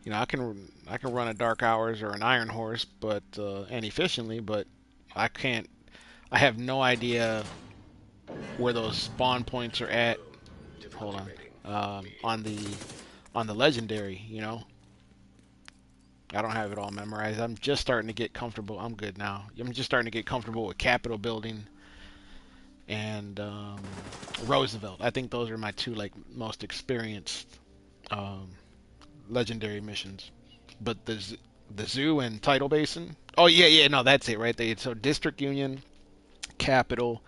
You know, I can run a Dark Hours or an Iron Horse, but and efficiently, but I can't. I have no idea where those spawn points are at. Hold on, on the legendary. You know, I don't have it all memorized. I'm just starting to get comfortable. I'm good now. I'm just starting to get comfortable with capital building and Roosevelt. I think those are my two like most experienced um, legendary missions. But the zoo and tidal basin. Oh yeah, yeah, no, that's it right there. So District Union, Capital,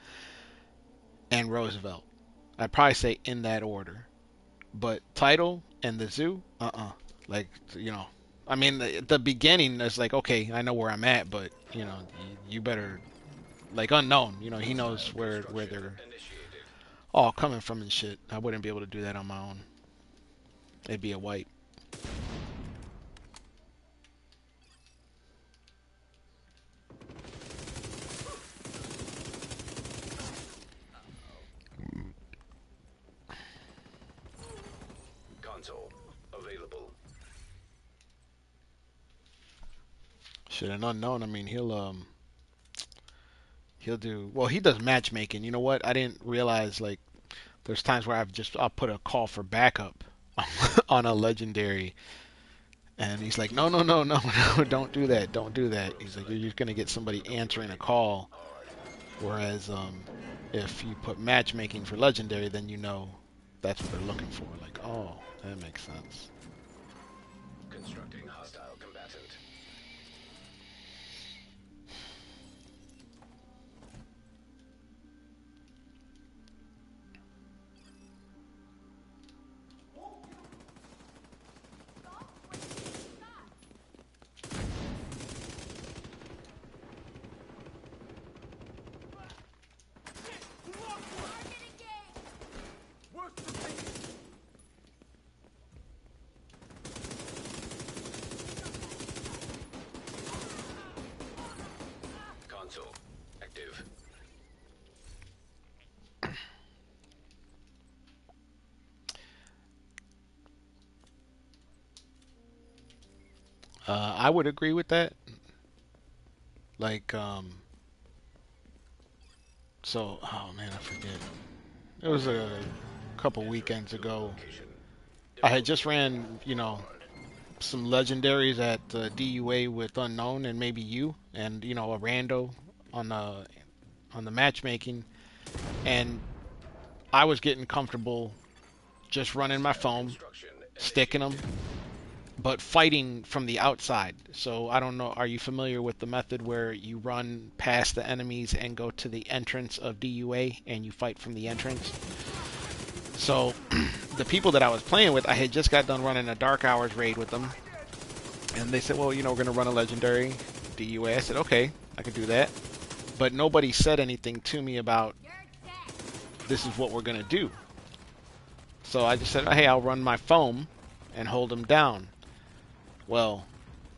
and Roosevelt. I'd probably say in that order. But title and the zoo, like you know, I mean the beginning is like okay, I know where I'm at, but you know, you better like unknown. You know, he knows where they're all coming from and shit. I wouldn't be able to do that on my own. It'd be a wipe. Console available. Shit, an unknown. I mean, he'll do well. He does matchmaking. You know what? I didn't realize like there's times where I'll put a call for backup on a legendary, and he's like, no, no, no, no, no, don't do that, don't do that. He's like, you're just gonna get somebody answering a call. Whereas if you put matchmaking for legendary, then you know that's what they're looking for. Like, oh, that makes sense. Constructing hostile combatant. Console active. I would agree with that. Like, so, oh man, I forget. It was a couple Entering weekends new ago. location. I had Difficulty just ran, you know, hard. some legendaries at DUA with unknown and maybe you, and you know, a rando on the matchmaking, and I was getting comfortable just running my Hostile foam, construction sticking them, initiated. but fighting from the outside. So I don't know. Are you familiar with the method where you run past the enemies and go to the entrance of DUA and you fight from the entrance? So the people that I was playing with, I had just got done running a Dark Hours raid with them, and they said, "Well, you know, we're gonna run a legendary DUA." I said, "Okay, I can do that." But nobody said anything to me about this is what we're gonna do. So I just said, "Hey, I'll run my foam and hold them down." Well,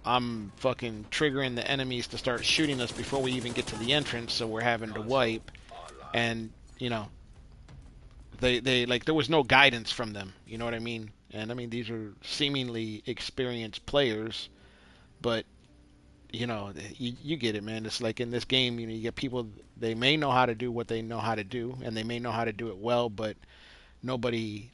I'm fucking triggering the enemies to start shooting us before we even get to the entrance, so we're having to Console wipe. online. And you know, they like there was no guidance from them. You know what I mean? And I mean these are seemingly experienced players, but you know you get it, man. It's like in this game, you know, you get people they may know how to do what they know how to do, and they may know how to do it well, but nobody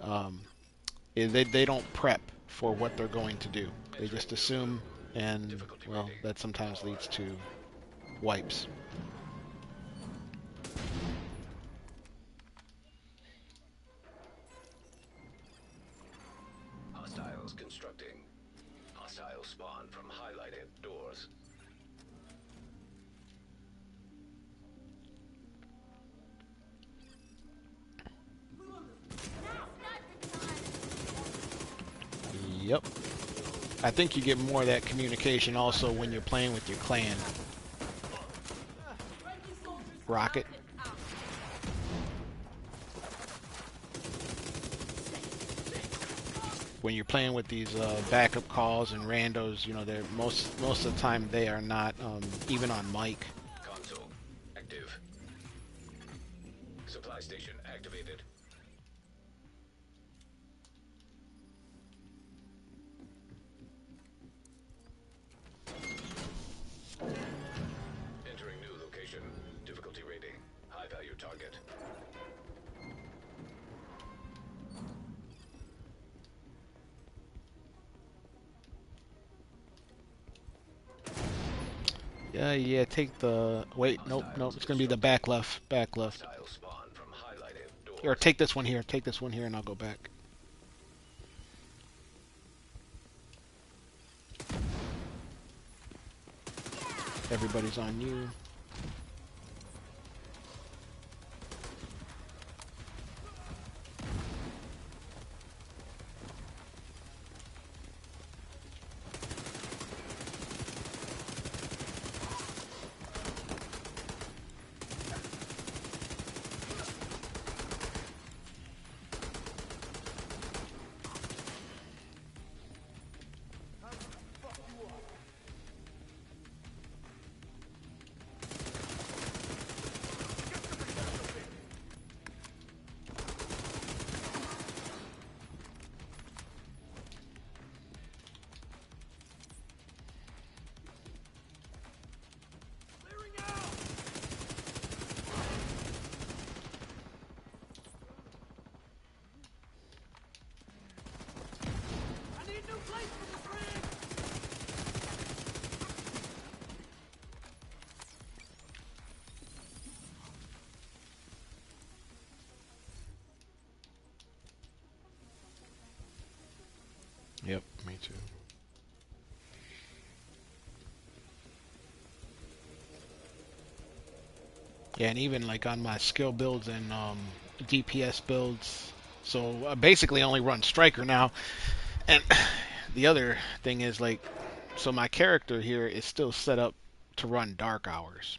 they don't prep for what they're going to do. They Entering just new room. assume, and Difficulty well, rating that sometimes leads hard. to wipes. Hostiles constructing. Hostile spawn from highlighted doors. Yep. I think you get more of that communication also when you're playing with your clan. Rocket. When you're playing with these backup calls and randos, you know, they're most of the time they are not even on mic. Console active. Supply station activated. Yeah, take the... Wait, nope, nope. Hostiles It's gonna be the constructing. back left. Back left. Hostile spawn from highlighted Or doors. take this one here. Take this one here and I'll go back. Everybody's on you. Yep, me too. Yeah, and even like on my skill builds and DPS builds. So I basically only run Striker now. And the other thing is like, so my character here is still set up to run Dark Hours.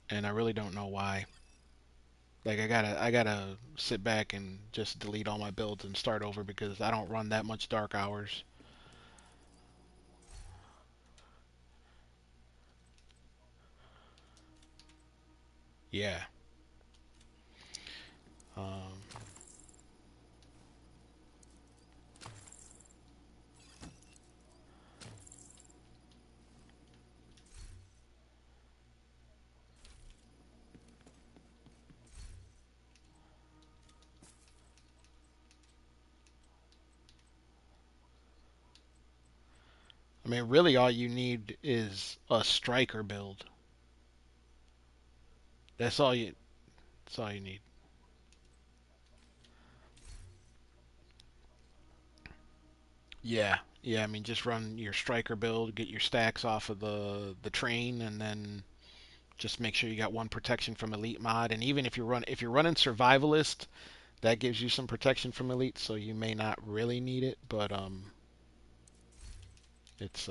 And I really don't know why. Like I gotta sit back and just delete all my builds and start over because I don't run that much Dark Hours. Yeah. Um, I mean, really, all you need is a Striker build. That's all you. That's all you need. Yeah, yeah. I mean, just run your Striker build, get your stacks off of the train, and then just make sure you got one protection from Elite mod. And even if you're running Survivalist, that gives you some protection from Elite, so you may not really need it. But it's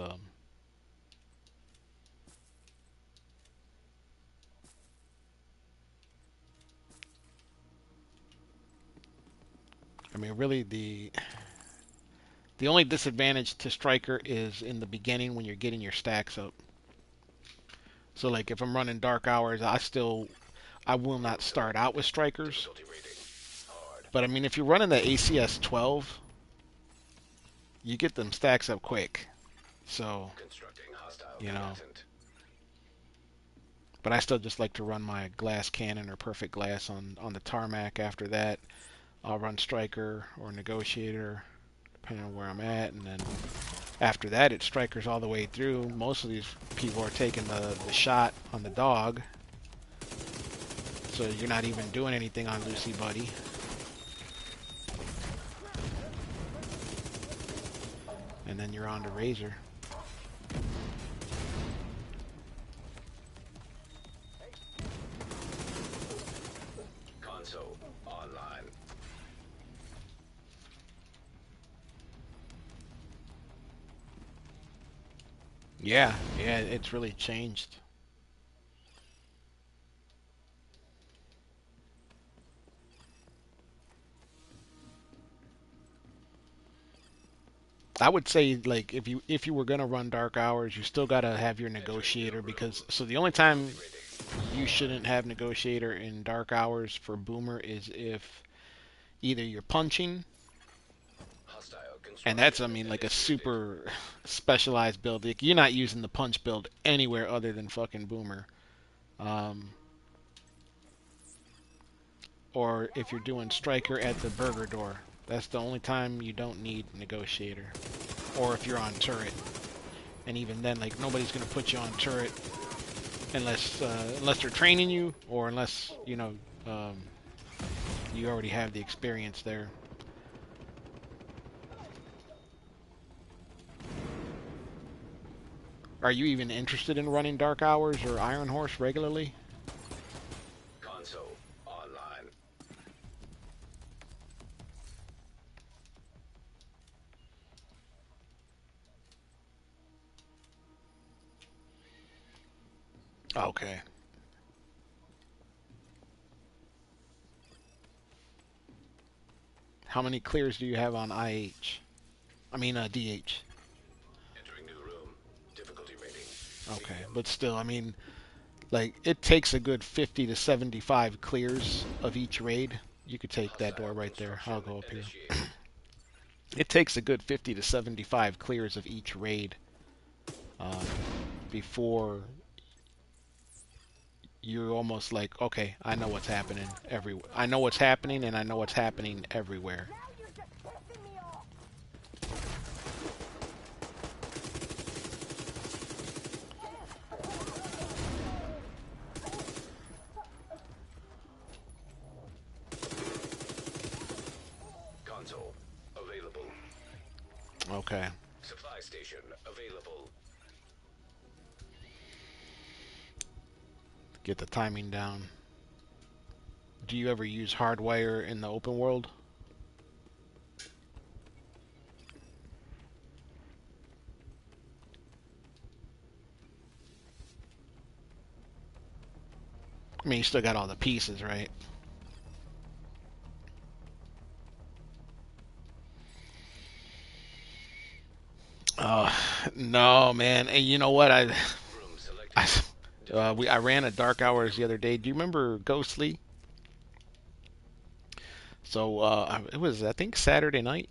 I mean, really the only disadvantage to Striker is in the beginning when you're getting your stacks up. So like if I'm running Dark Hours, I will not start out with Strikers. Difficulty rating. Hard. But I mean, if you're running the ACS 12, you get them stacks up quick. So, Constructing hostile you know, combatant. but I still just like to run my glass cannon or perfect glass on the tarmac. After that, I'll run striker or negotiator, depending on where I'm at, and then after that, it's strikers all the way through. Most of these people are taking the shot on the dog, so you're not even doing anything on Lucy Buddy. And then you're on to Razor. Console online. Yeah, it's really changed. I would say like if you were gonna run Dark Hours, you still gotta have your Entering negotiator build room. because so the only Difficulty time rating. you Hard. shouldn't have negotiator in Dark Hours for Boomer is if either you're punching, Hostile and that's construction I mean like a initiated. super specialized build. Like, you're not using the punch build anywhere other than fucking Boomer. Um, or if you're doing Striker at the burger door, that's the only time you don't need negotiator. Or if you're on turret. And even then, like, nobody's gonna put you on turret unless they're training you, or unless um, you already have the experience there. Are you even interested in running Dark Hours or Iron Horse regularly? Console online. Okay. How many clears do you have on IH? I mean, DH. Entering new room. Difficulty rating. Okay, Medium. but still, I mean, like, it takes a good 50 to 75 clears of each raid. You could take that door Hostile right there. I'll construction go up here. initiated. It takes a good 50 to 75 clears of each raid uh, before you're almost like, okay, I know what's happening everywhere. I know what's happening, and I know what's happening everywhere. Console available. Okay. Supply station available. Get the timing down. Do you ever use hardwire in the open world? I mean, you still got all the pieces, right? Uh, no, man. And you know what? Room I, selected. I Difficulty ran a rating. Dark Hours the Medium. other day. Do you remember Ghostly? So it was, I think, Saturday night.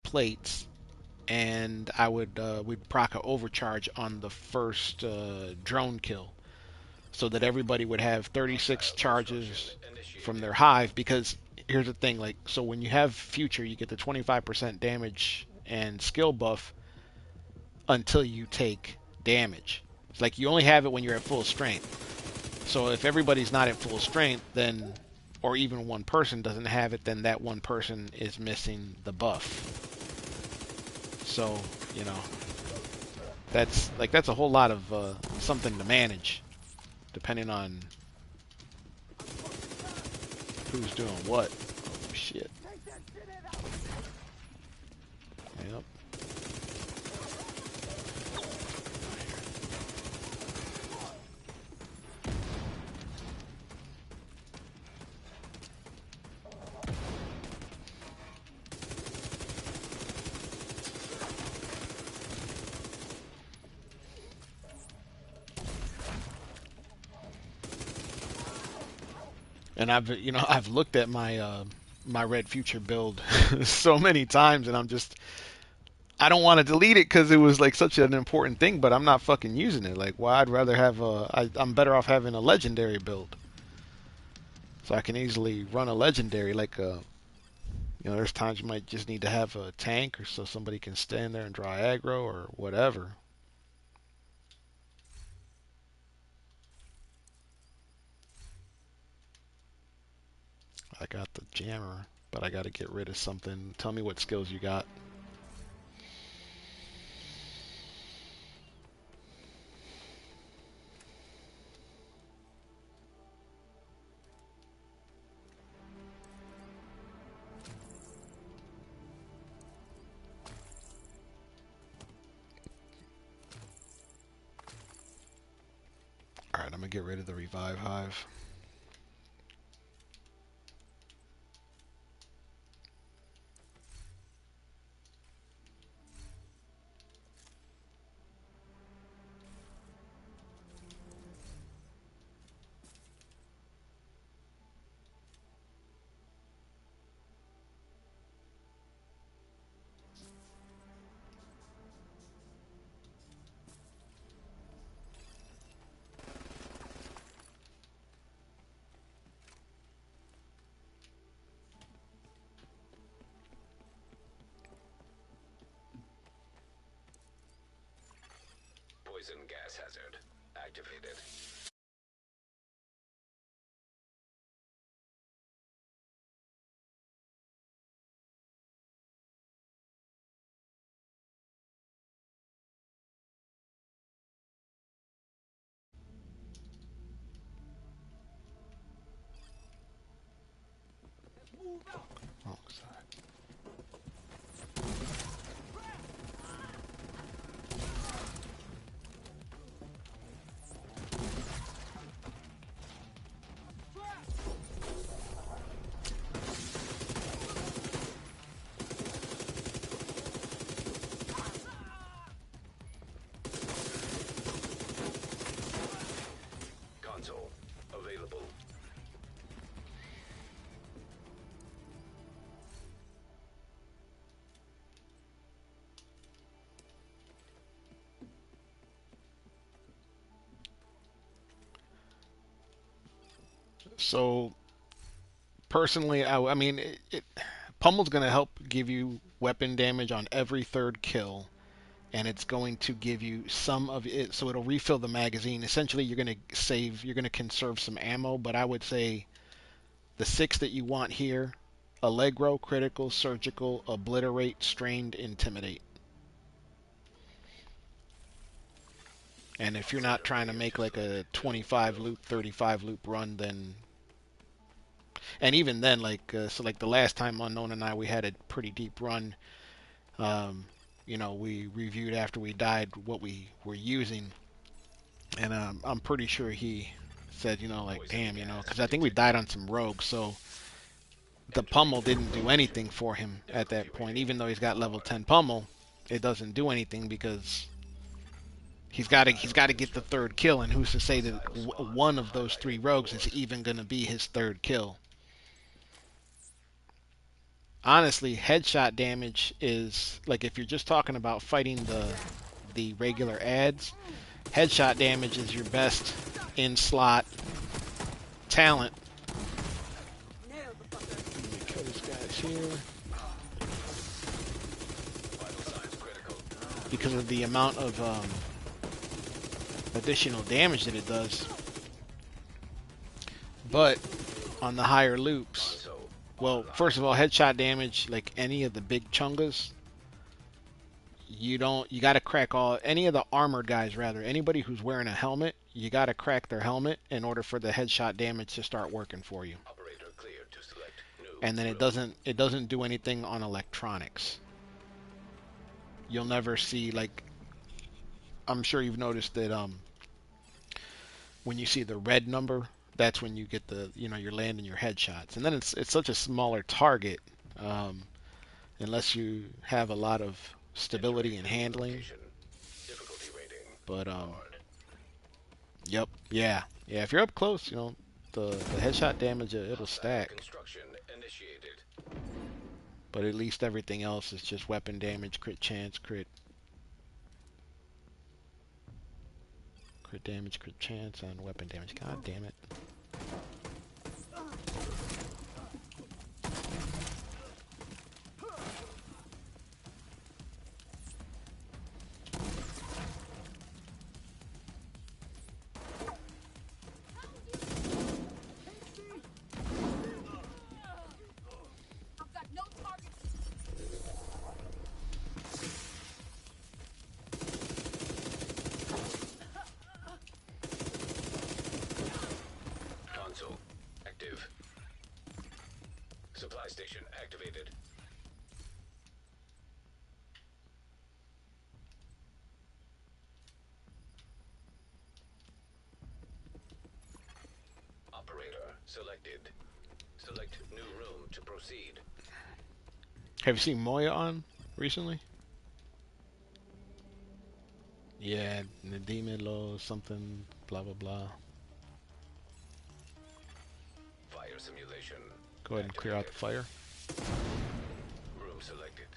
Plates, and I would we'd proc a overcharge on the first drone kill, so that everybody would have 36 Hostile construction charges from initiated. their hive. Because here's the thing, like, so when you have future, you get the 25% damage and skill buff until you take damage. It's like you only have it when you're at full strength. So if everybody's not at full strength, then, or even one person doesn't have it, then that one person is missing the buff. So, you know, that's a whole lot of something to manage, depending on who's doing what. Oh shit. Yep. And I've looked at my my Red Future build so many times, and I don't want to delete it because it was like such an important thing, but I'm not fucking using it. Like, why? I'd rather have I'm better off having a legendary build, so I can easily run a legendary. Like, there's times you might just need to have a tank, or so somebody can stand there and draw aggro or whatever. I got the jammer, but I got to get rid of something. Tell me what skills you got. All right, I'm gonna get rid of the revive hive. Poison gas hazard activated. Oh, sorry. Console available. So personally, I mean, Pummel's gonna help give you weapon damage on every third kill, and it's going to give you some of it, so it'll refill the magazine. Essentially, you're gonna conserve some ammo, but I would say the six that you want here: Allegro, Critical, Surgical, Obliterate, Strained, Intimidate. And if you're not Operator trying to cleared make to like a select 25 new loop, 35 loop run, then, and even then, like, so like the last time Unknown and I, we had a pretty deep run. Um, we reviewed after we died what we were using, and I'm pretty sure he said, like, poison damn, gas because I think we died detected. on some rogues, so the Entering pummel new didn't do location. anything for him at Difficulty that point. rating Even though he's got level hard. 10 pummel, it doesn't do anything because he's got to get the Constructing. third kill, and who's to say that Hostile spawn one from of those three highlighted rogues is port. even going to be his third kill? Honestly, headshot damage is like, if you're just talking about fighting the regular ads, headshot damage is your best in slot talent. Let me kill these guys here Vital signs critical. because of the amount of additional damage that it does. But on the higher loops, Console well, first online. of all, headshot damage, like any of the big chungas, you got to crack any of the armored guys, rather, anybody who's wearing a helmet, you got to crack their helmet in order for the headshot damage to start working for you. Operator cleared to select new And then it room. doesn't do anything on electronics. You'll never see, like, I'm sure you've noticed that when you see the red number, that's when you get you're landing your headshots. And then it's such a smaller target, um, unless you have a lot of stability Entering and new handling. location. Difficulty rating But hard. yep, yeah, yeah. If you're up close, the headshot damage, it'll Hostile stack. construction initiated. But at least everything else is just weapon damage, crit chance, crit damage, crit chance, and weapon damage. God damn it. Console active. Supply station activated. Operator selected. Select new room to proceed. Have you seen Moya on recently? Yeah, Nadimelo something, blah blah blah. Fire simulation. Go ahead and clear out the fire. Room selected.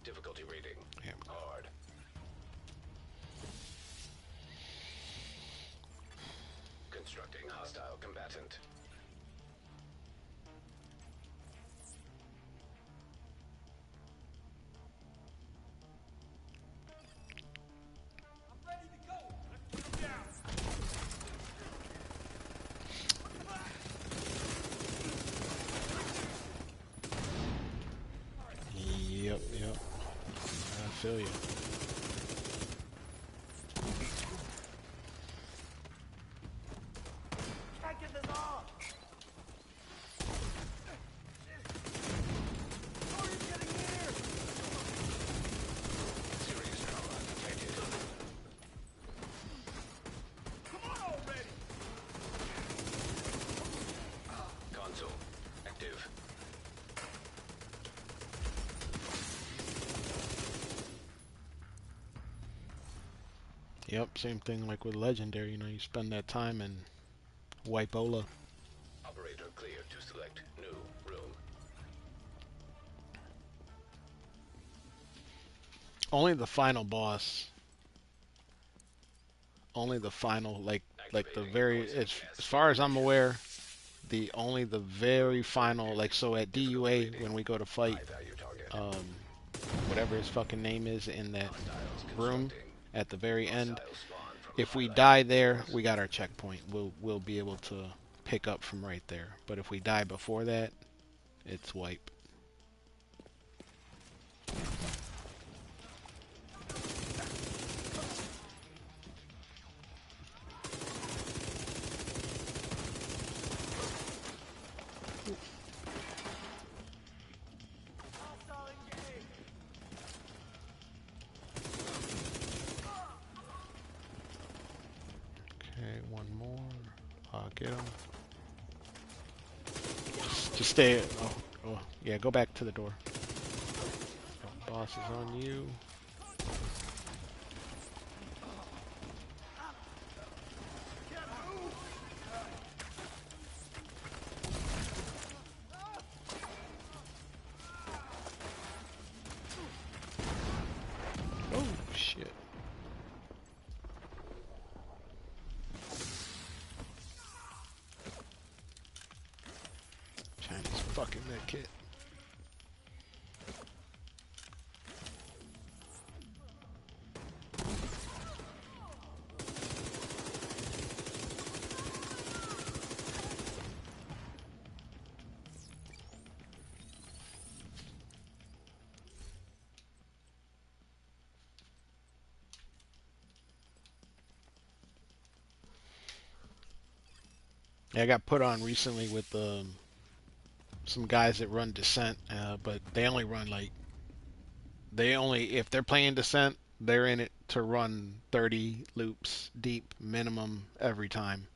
Difficulty rating. Yeah. Hard. Constructing hostile combatant. Yep, yep. I feel you. Serious trauma detected. Console active. Yep, same thing like with Legendary, you know, you spend that time and wipe Ola. Operator cleared to select new room. Only the final boss. Only the final, like the very, as far as I'm aware, the very final, like, so at DUA when we go to fight High value target. whatever his fucking name is in that Hostiles room constructing. at the very end, Hostile spawn from if we highlighted die there, areas. we got our checkpoint. We'll be able to pick up from right there. But if we die before that, it's wipe. Okay, one more. Get him. Just stay. Oh, yeah. Go back to the door. Boss is on you. Oh shit. Chinese fucking med kit. Yeah, I got put on recently with some guys that run Descent, but they only run like if they're playing Descent, they're in it to run 30 loops deep minimum every time.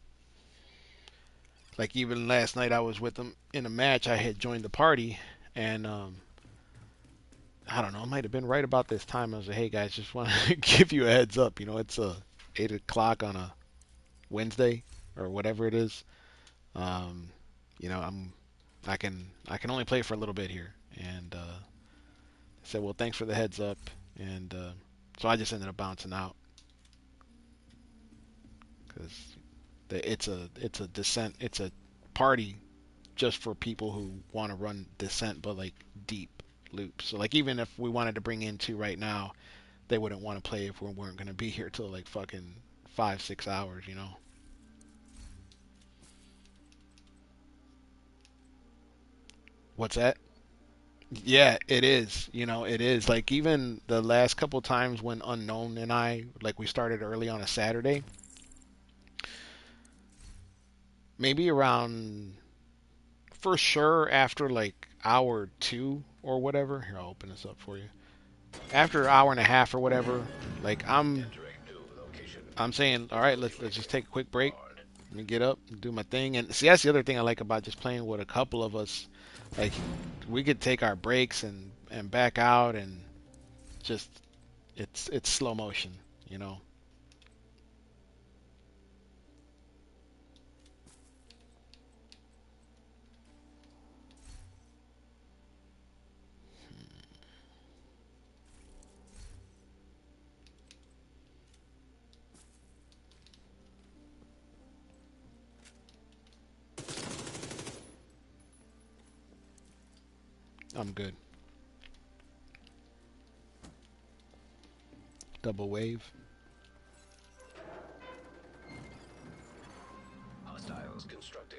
Like even last night, I was with them in a match. I had joined the party, and I don't know, it might have been right about this time. I was like, "Hey guys, just want to give you a heads up. You know, it's 8 o'clock on a Wednesday or whatever it is. Um, you know, I can only play for a little bit here, and Said, well, thanks for the heads up, and so I just ended up bouncing out because it's a descent, it's a party just for people who want to run descent, but like deep loops. So like even if we wanted to bring in two right now, they wouldn't want to play if we weren't going to be here till like fucking 5-6 hours, you know. What's that? Yeah, it is. You know, it is. Like even the last couple times when Unknown and I, like we started early on a Saturday, maybe around for sure after like hour two or whatever. Here, I'll open this up for you. After an hour and a half or whatever, like Entering new location. I'm saying, all right, let's just take a quick break. Hard. Let me get up and do my thing. And see, that's the other thing I like about just playing with a couple of us. Like we could take our breaks and back out and just it's slow motion, you know. I'm good. Double wave. Hostiles constructing.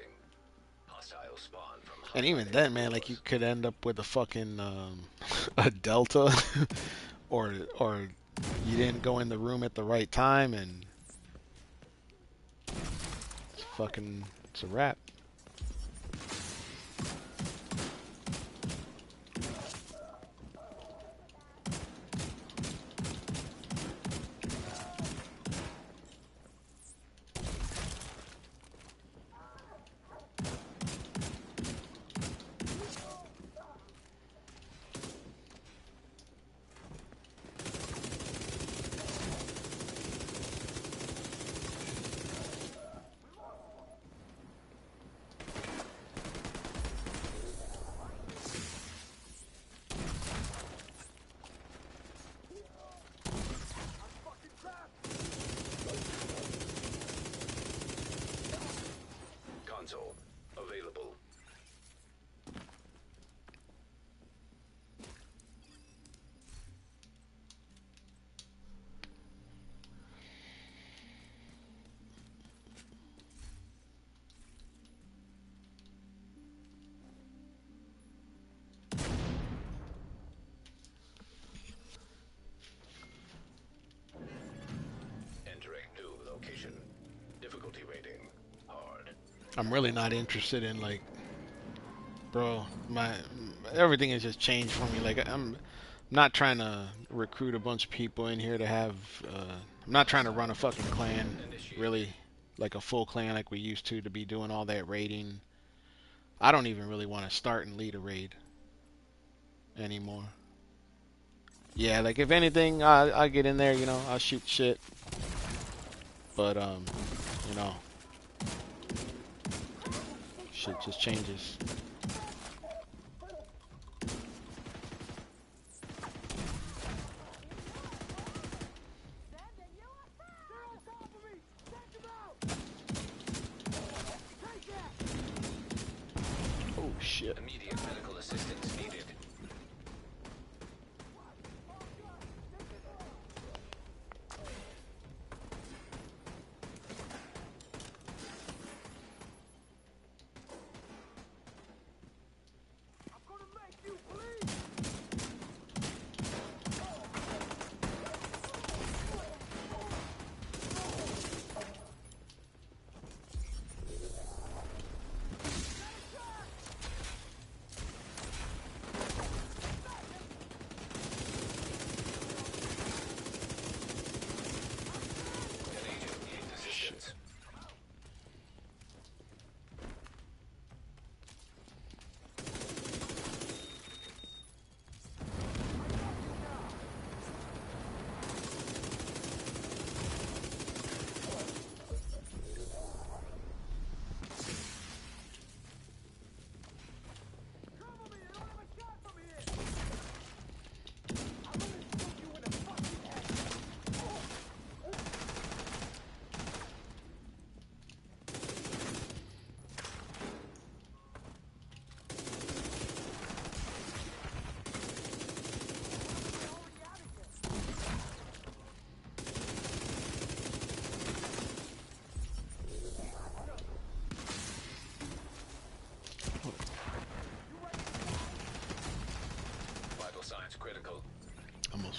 Hostile spawn from And even highlighted then, man, like you ores. could end up with a fucking a delta, or you didn't go in the room at the right time, and it's a wrap. Console available. Entering new location. Difficulty rating. Hard. I'm really not interested in like, bro, my everything has just changed for me. Like I'm not trying to recruit a bunch of people in here to have. I'm not trying to run a fucking clan, Initiated. really, like a full clan like we used to be doing all that raiding. I don't even really want to start and lead a raid anymore. Yeah, like if anything, I'll get in there, you know, I'll shoot shit, but you know, shit just changes. Oh shit. Immediate medical assistance needed.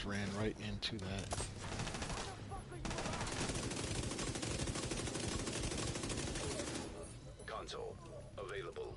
Almost ran right into that. Console available.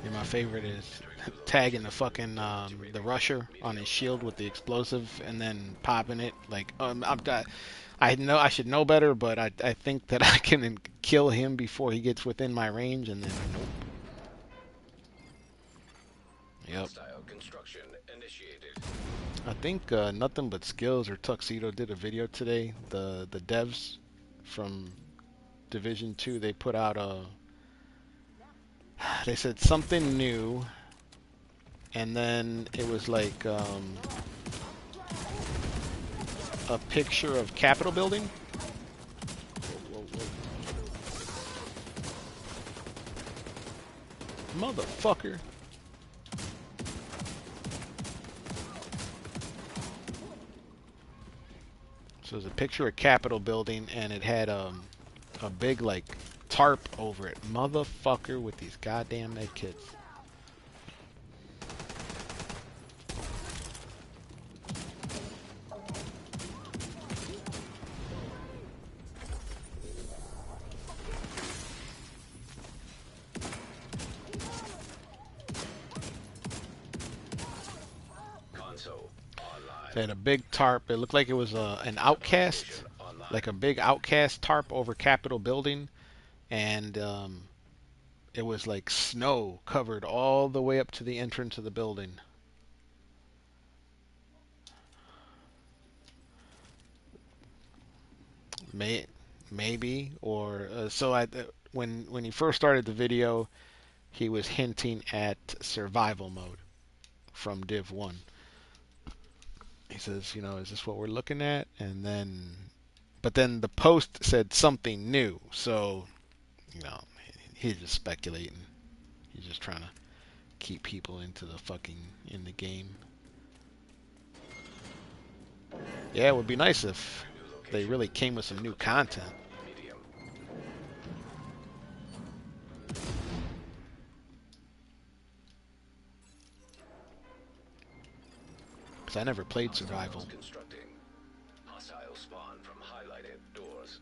And my favorite is tagging the fucking the rusher on his shield with the explosive and then popping it. Like I know I should know better, but I think that I can kill him before he gets within my range, and then nope. Yep. Hostile construction initiated. I think Nothing But Skills or Tuxedo did a video today. The devs from Division 2, they put out they said something new, and then it was like a picture of Capitol building. Whoa, whoa. Motherfucker. So there's a picture of Capitol building, and it had a big like tarp over it. Motherfucker with these goddamn med kits. Console online. They had a big tarp. It looked like it was an outcast, like a big outcast tarp over Capitol building, and it was like snow covered all the way up to the entrance of the building. Maybe, or when he first started the video, he was hinting at survival mode from Div 1. He says, is this what we're looking at? But then the post said something new, so he's just speculating. He's just trying to keep people in the game. Yeah, it would be nice if they really came with some new content. Medium. Because I never played survival. Constructing. Hostile spawn from highlighted doors.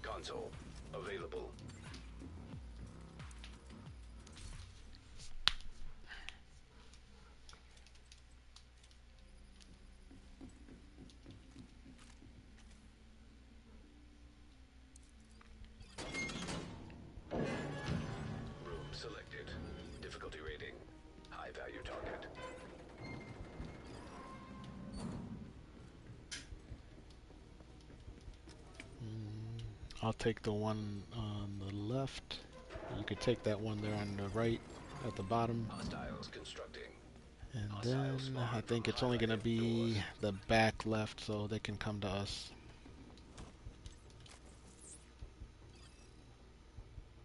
Console available. Room selected. Difficulty rating. High value target. I'll take the one on the left. You could take that one there on the right at the bottom. Hostiles constructing. And then I think it's only going to be the back left so they can come to us.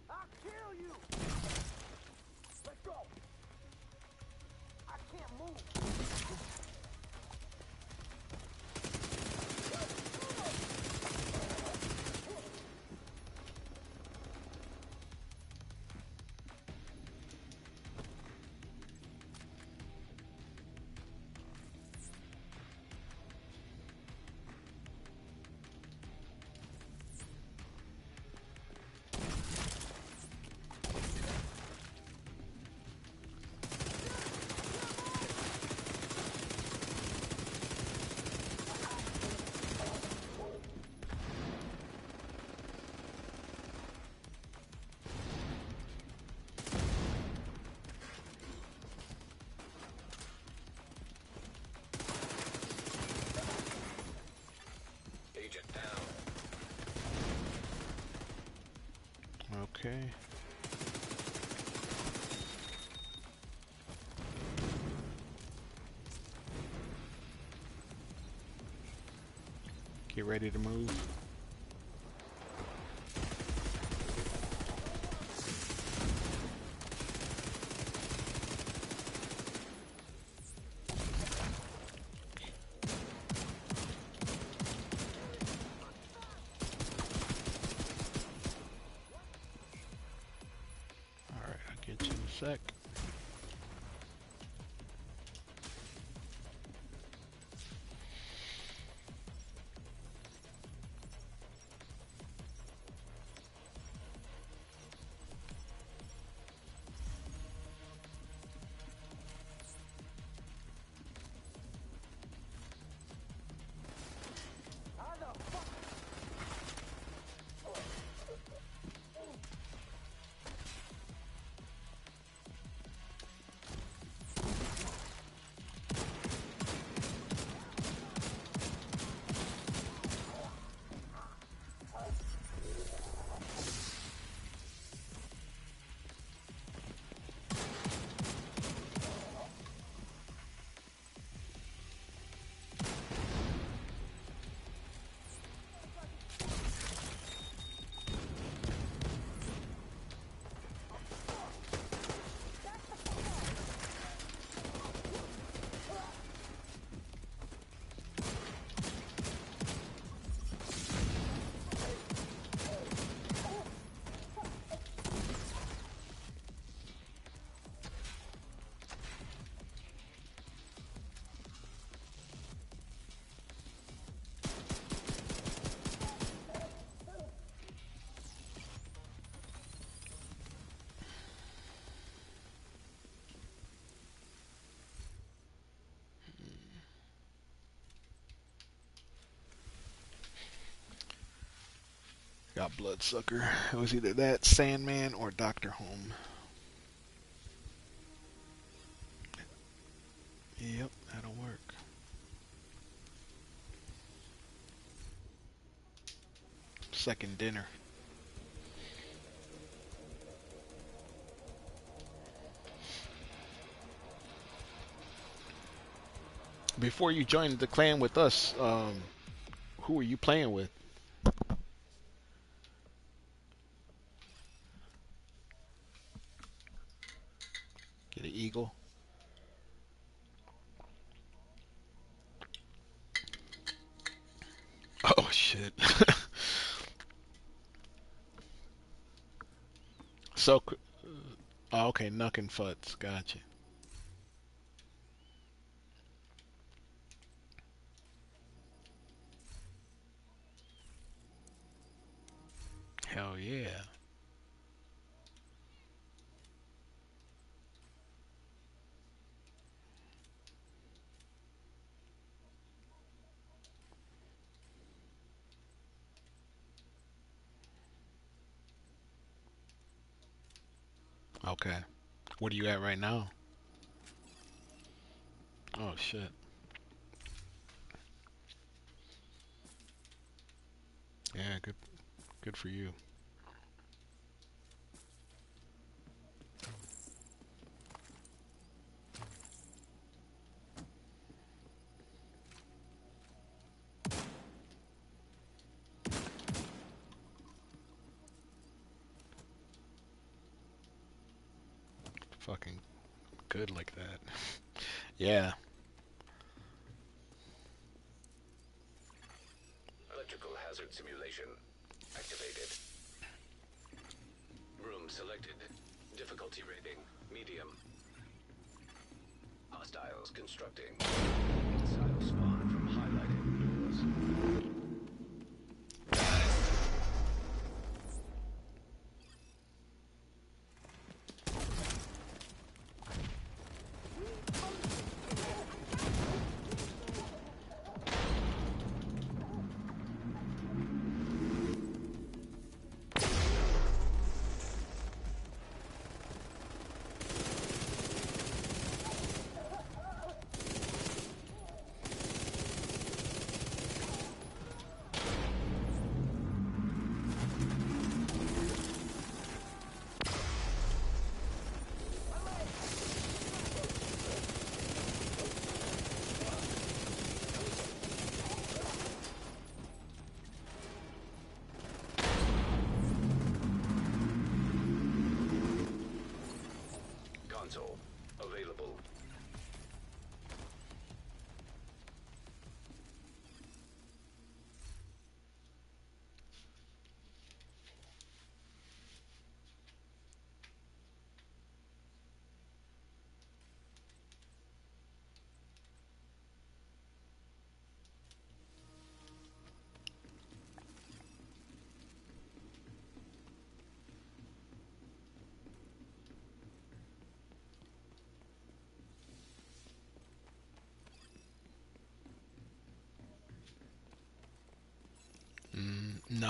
I'll kill you. Let's go. I can't move. Okay. Get ready to move. Alright, I'll get you in a sec. How the fuck? Got Bloodsucker. It was either that, Sandman, or Dr. Home. Yep, that'll work. Second dinner. Before you joined the clan with us, who were you playing with? Get an eagle. Oh shit. So, oh, okay, Nuck and Futz. Gotcha. Hell yeah. Okay. What are you at right now? Oh shit. Yeah, good for you. Fucking good like that. Yeah. Electrical hazard simulation activated. Room selected. Difficulty rating medium. Hostiles constructing. Hostile spawn from highlighted doors.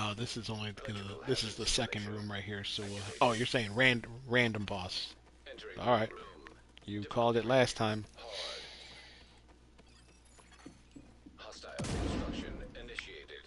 No, this is only gonna. This is the second room right here. So, oh, you're saying random boss. Entering All right, room. you called it last time. Hard. Hostile construction initiated.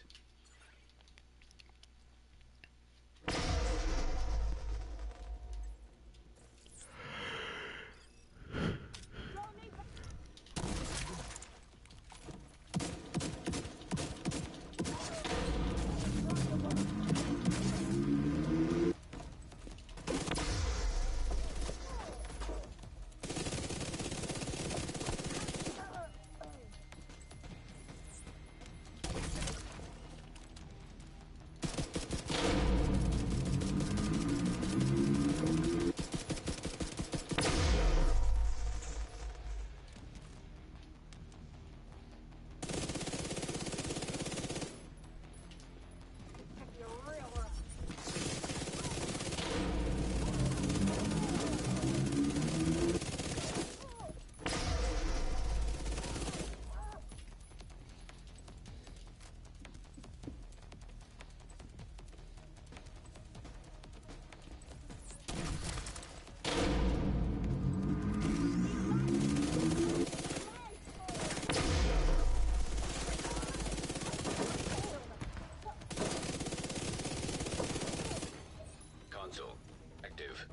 Console active.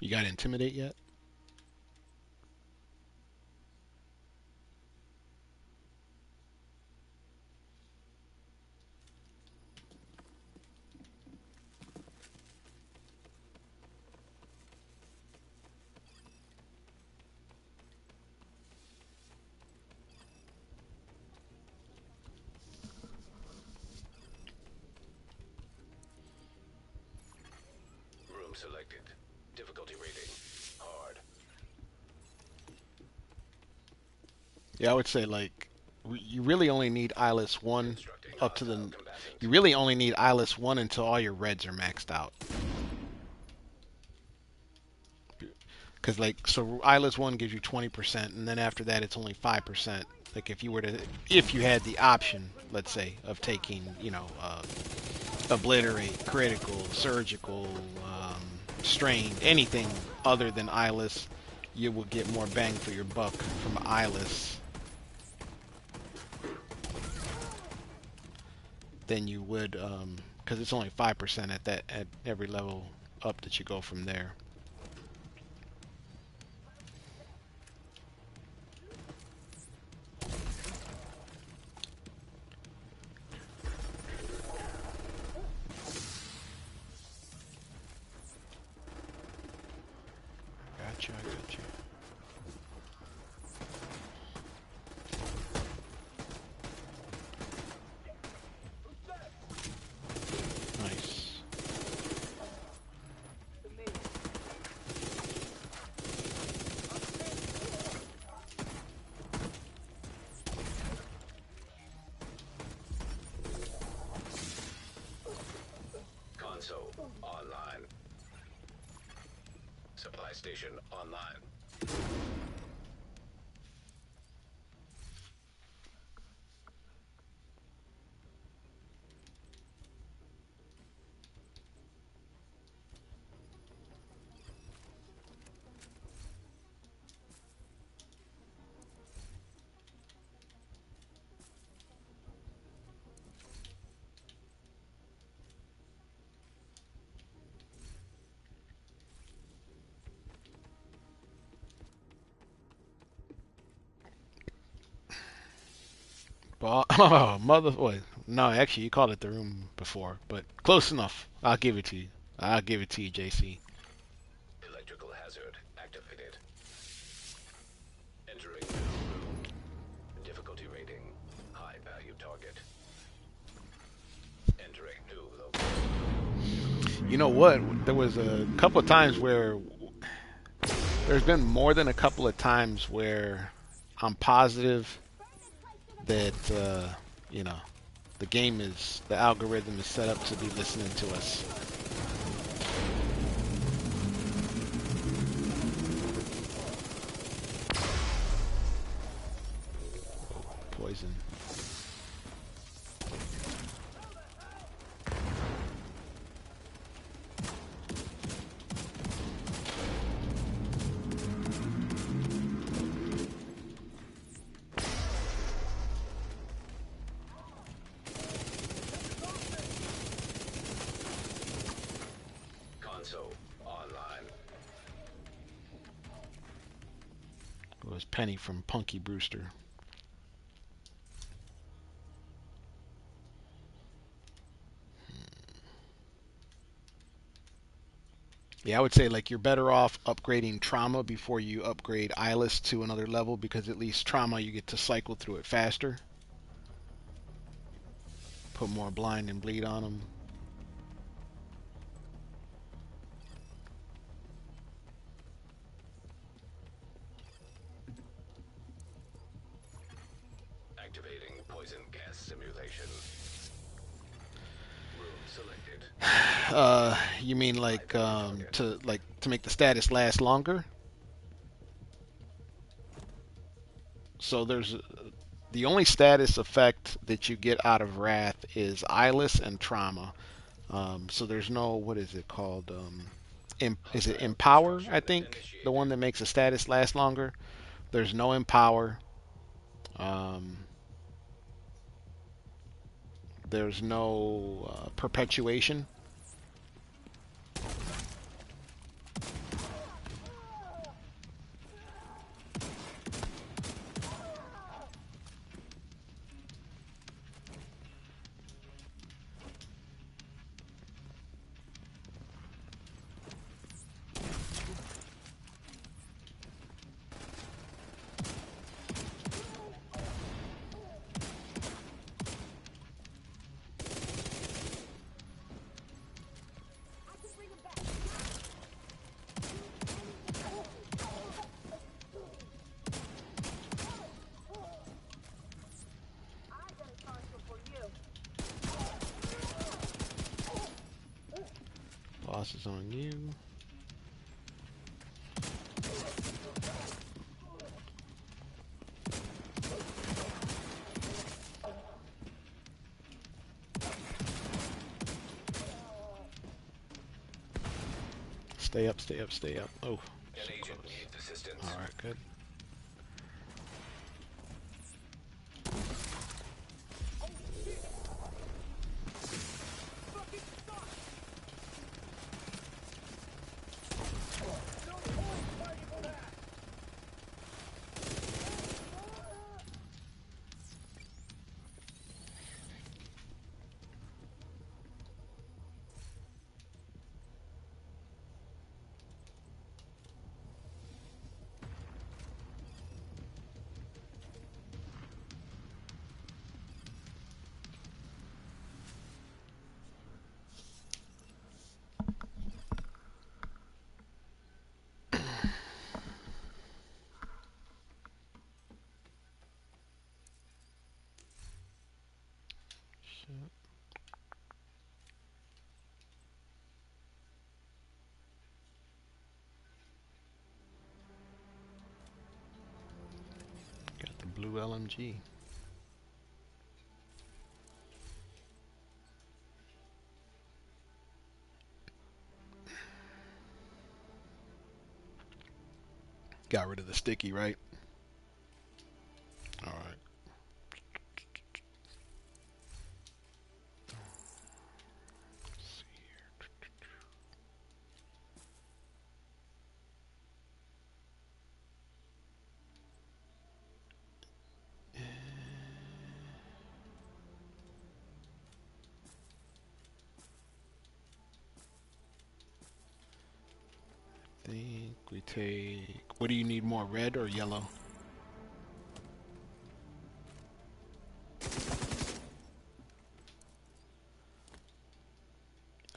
You got intimidate yet? Room selected. Difficulty rating. Hard. Yeah, I would say like you really only need Eyeless 1 Constructing up to hostile the. combatant. You really only need Eyeless 1 until all your reds are maxed out. Because like so Eyeless 1 gives you 20%, and then after that it's only 5%. Like if you had the option, let's say, of taking, obliterate, critical, surgical, strained, anything other than Eyeless, you will get more bang for your buck from Eyeless than you would, because it's only 5% at every level up that you go from there. Gotcha, I got you. Nice. Console online. Supply station online. Oh, mother. Wait, no, actually, you called it the room before, but close enough. I'll give it to you. I'll give it to you, JC. Electrical hazard activated. Entering new room. Difficulty rating. High value target. Entering new location. You know what? There was a couple of times where there's been more than a couple of times where I'm positive that the algorithm is set up to be listening to us. poison. Console online. It was Penny from Punky Brewster. Yeah, I would say like you're better off upgrading Trauma before you upgrade Eyeless to another level, because at least Trauma you get to cycle through it faster. Put more blind and bleed on them. Activating poison gas simulation. Room selected. You mean like to make the status last longer? So there's the only status effect that you get out of Wrath is Eyeless and Trauma. So there's no, what is it called? Is it Empower? I think the one that makes a status last longer. There's no Empower. Um, there's no Perpetuation. Boss is on you. Stay up, stay up, stay up. Oh, An so agent close. needs assistance. All right, good. Shit. Got the blue LMG. Got rid of the sticky, right? All right. Let's see here. Think we take. What do you need more, red or yellow?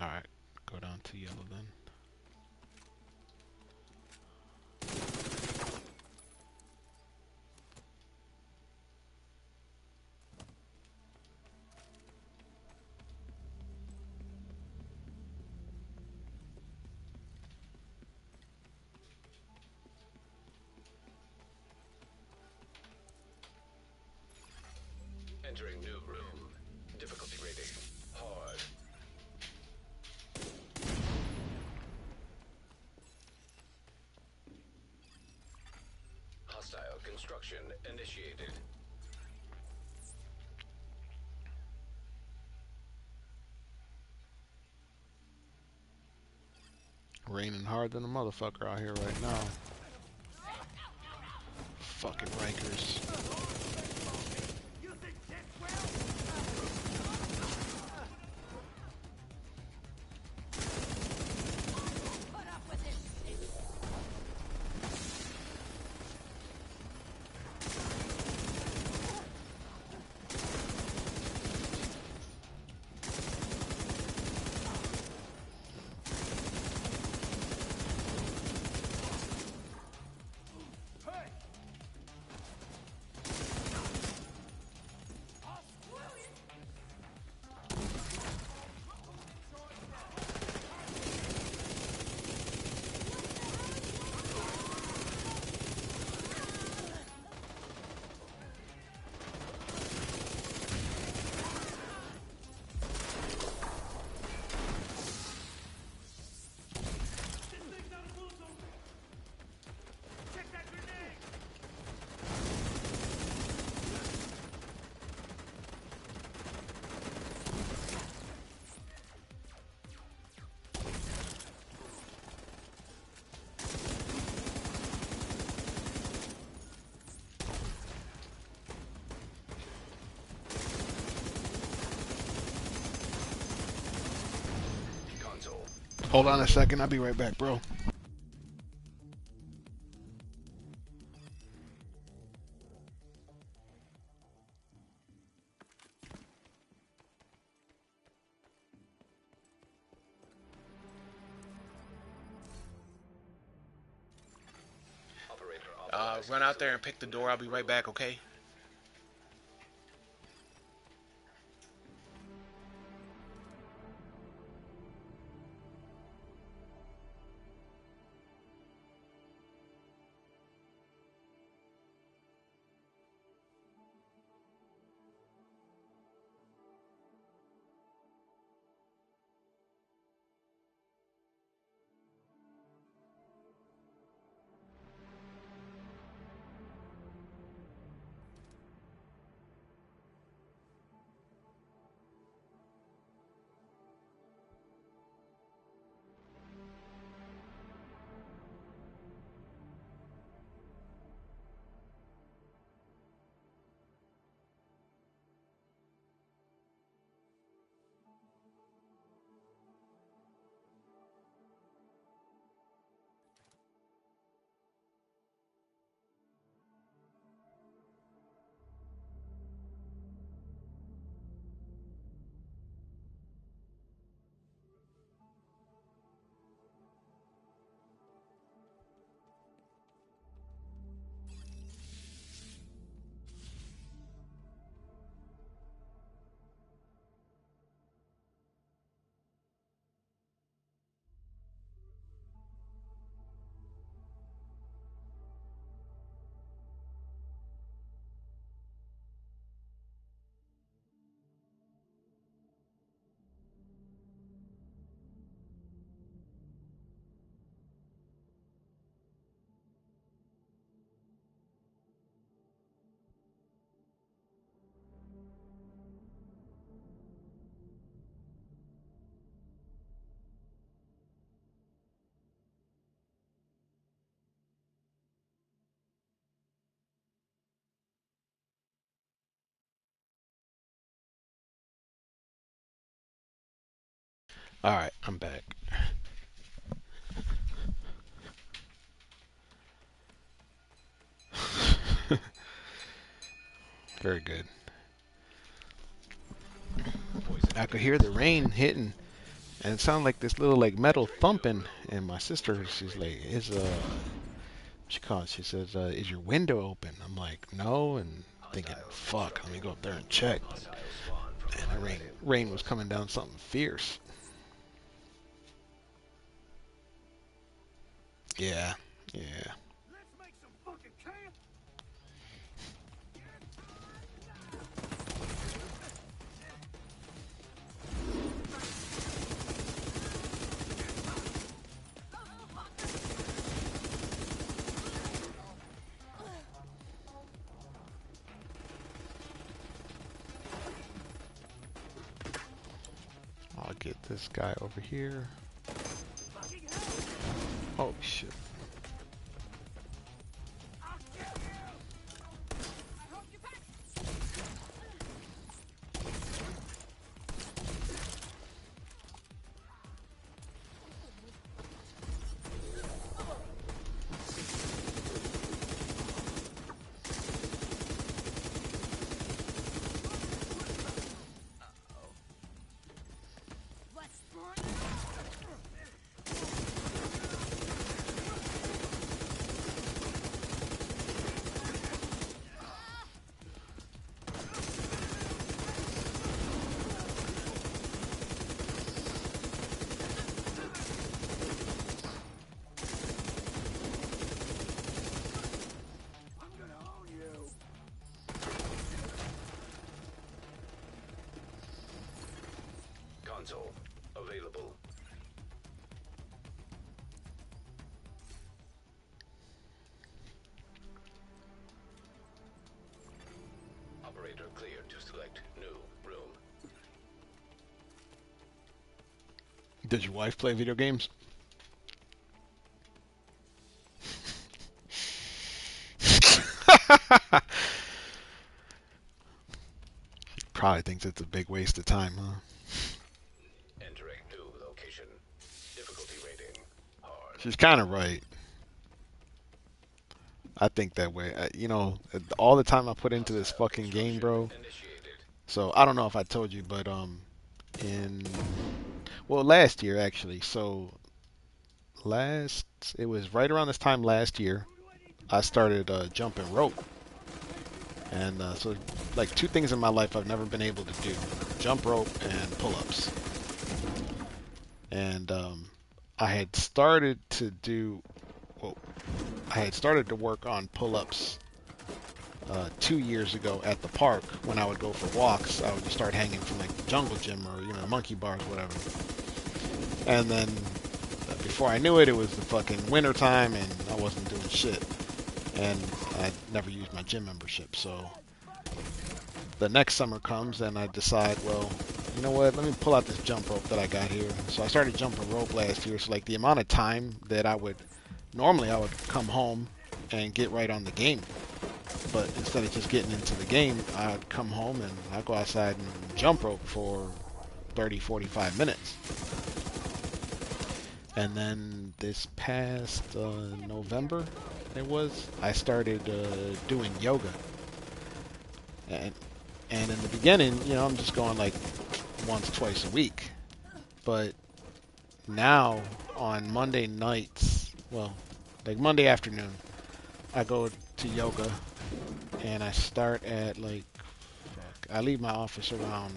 All right, go down to yellow then. Entering new room. Difficulty rating. Hard. Hostile construction initiated. Raining hard than a motherfucker out here right now. Fucking Rikers. You think this will? Put up with this. Hey! I'll screw you! This thing's out of blue zone! Check that grenade! Console. Hold on a second, I'll be right back, bro. Operator Run out there and pick the door. I'll be right back, okay? Alright, I'm back. Very good. I could hear the rain hitting, and it sounded like this little like metal thumping. And my sister, she's like, she calls. She says, "Is your window open?" I'm like, "No," and thinking, "Fuck, let me go up there and check." Hostile spawn from And the highlighted. rain was coming down something fierce. Yeah, yeah. Let's make some fucking camp! get this guy over here. Fucking hell! Oh shit. I'll kill you! I hope you back! What's I'm gonna own you! Console available. Operator cleared to select new room. Does your wife play video games? Probably thinks it's a big waste of time, huh? Entering new location. Difficulty rating hard. She's kind of right. I think that way. You know, all the time I put into this fucking game, bro. Initiated. So I don't know if I told you, but in last year actually. So it was right around this time last year. I started jumping rope, and so like two things in my life I've never been able to do: jump rope and pull-ups. And I had started to do, well, I had started to work on pull-ups 2 years ago at the park. When I would go for walks, I would just start hanging from like the jungle gym or monkey bars, whatever. And then before I knew it, it was the fucking winter time, and I wasn't doing shit. And I never used my gym membership, so the next summer comes and I decide, well, you know what, let me pull out this jump rope that I got here. So I started jumping rope last year. So like the amount of time that normally I would come home and get right on the game. But instead of just getting into the game, I'd come home and I'd go outside and jump rope for 30, 45 minutes. And then this past November, I started doing yoga. And in the beginning, I'm just going like once, twice a week. But now on Monday nights, well, like Monday afternoon, I go to yoga and I start at I leave my office around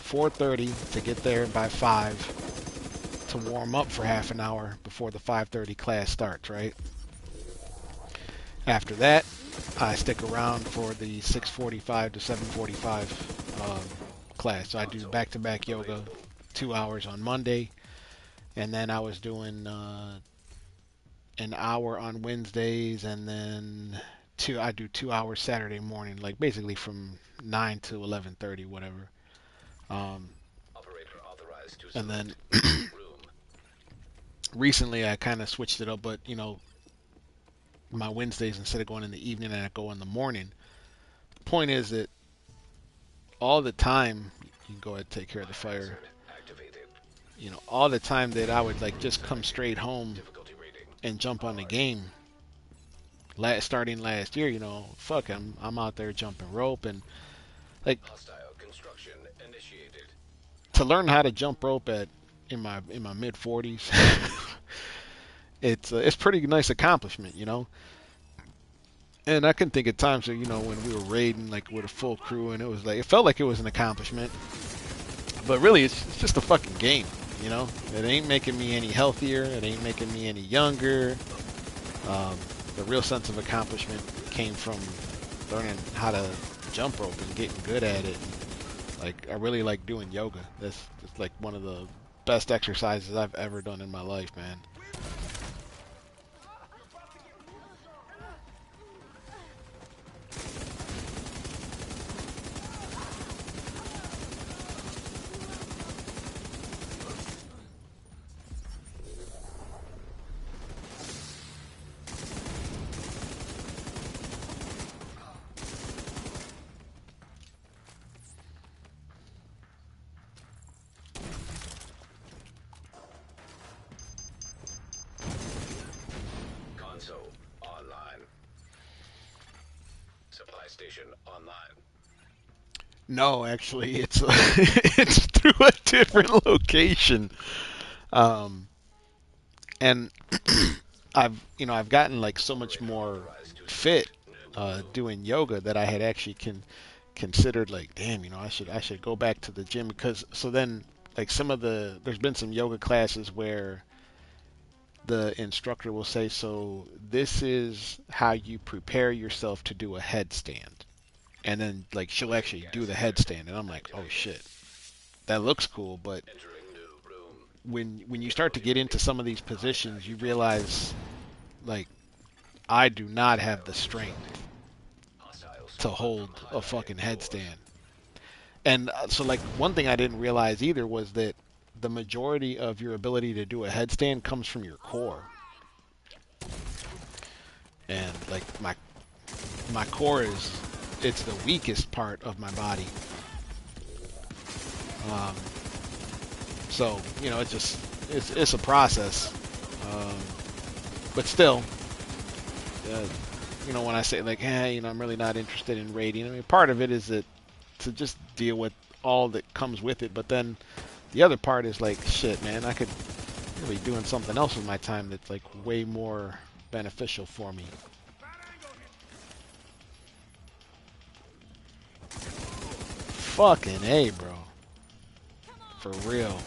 4:30 to get there by 5 to warm up for half an hour before the 5:30 class starts, right? After that, I stick around for the 6:45 to 7:45 class. So I do back-to-back yoga, 2 hours on Monday, and then I was doing an hour on Wednesdays, and then I do 2 hours Saturday morning, like basically from 9 to 11:30, whatever. Operator authorized to And then select room. recently I kind of switched it up, but my Wednesdays, instead of going in the evening, and I go in the morning. The point is that all the time, you can go ahead and take care of the fire. Hazard activated. All the time that I would like just come straight home Difficulty rating. and jump on the game. Starting last year, fuck, I'm out there jumping rope, and like Hostile construction initiated. to learn how to jump rope in my mid 40s. It's pretty nice accomplishment, And I can think of times that, when we were raiding like with a full crew, and it felt like it was an accomplishment. But really, it's just a fucking game, It ain't making me any healthier. It ain't making me any younger. The real sense of accomplishment came from learning how to jump rope and getting good at it. Like, I really like doing yoga. That's like one of the best exercises I've ever done in my life, man. station online. No, actually, it's it's through a different location. Um, and I've gotten like so much Operator more authorized to fit select new room. doing yoga that I had actually considered like, damn, I should go back to the gym because so then like there's been some yoga classes where the instructor will say, so this is how you prepare yourself to do a headstand. And then like she'll Closing actually do gas the injector headstand and I'm like, oh activated. shit, that looks cool, but Entering new room. when you start to Difficulty get into rating. some of these High positions, value you target. realize like I do not have the Hostile strength constructing. Hostile to spawn from hold a highlighted fucking source. headstand. And so like one thing I didn't realize either was that the majority of your ability to do a headstand comes from your core. And like my core is it's the weakest part of my body. Um, so it's just it's a process. Um, but still, uh, when I say like, hey, I'm really not interested in raiding. I mean, part of it is that to just deal with all that comes with it. But then the other part is like, shit, man, I could really be doing something else with my time that's like way more beneficial for me. Bad angle here. Fucking A, bro. For real.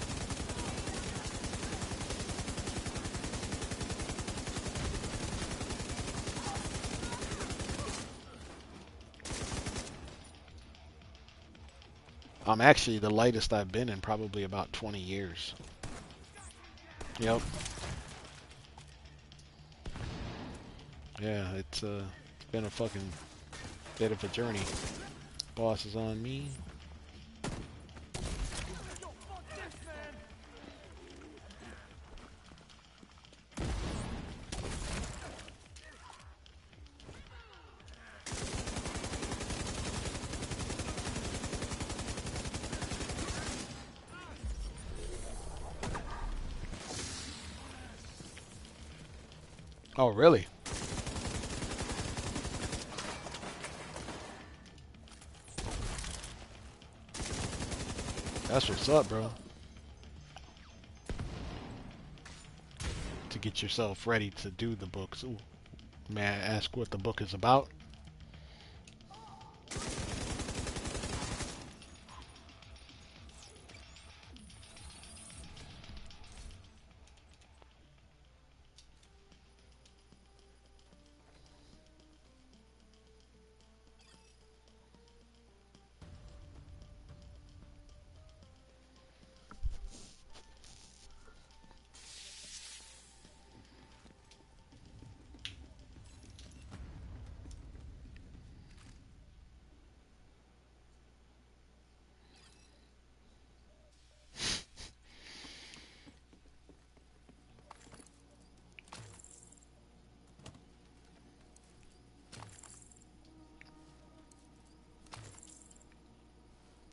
I'm actually the lightest I've been in probably about 20 years. Yep. Yeah, it's been a fucking bit of a journey. Boss is on me. Yo, fuck this, man. Oh, really? That's what's up, bro. To get yourself ready to do the books. Ooh. May I ask what the book is about?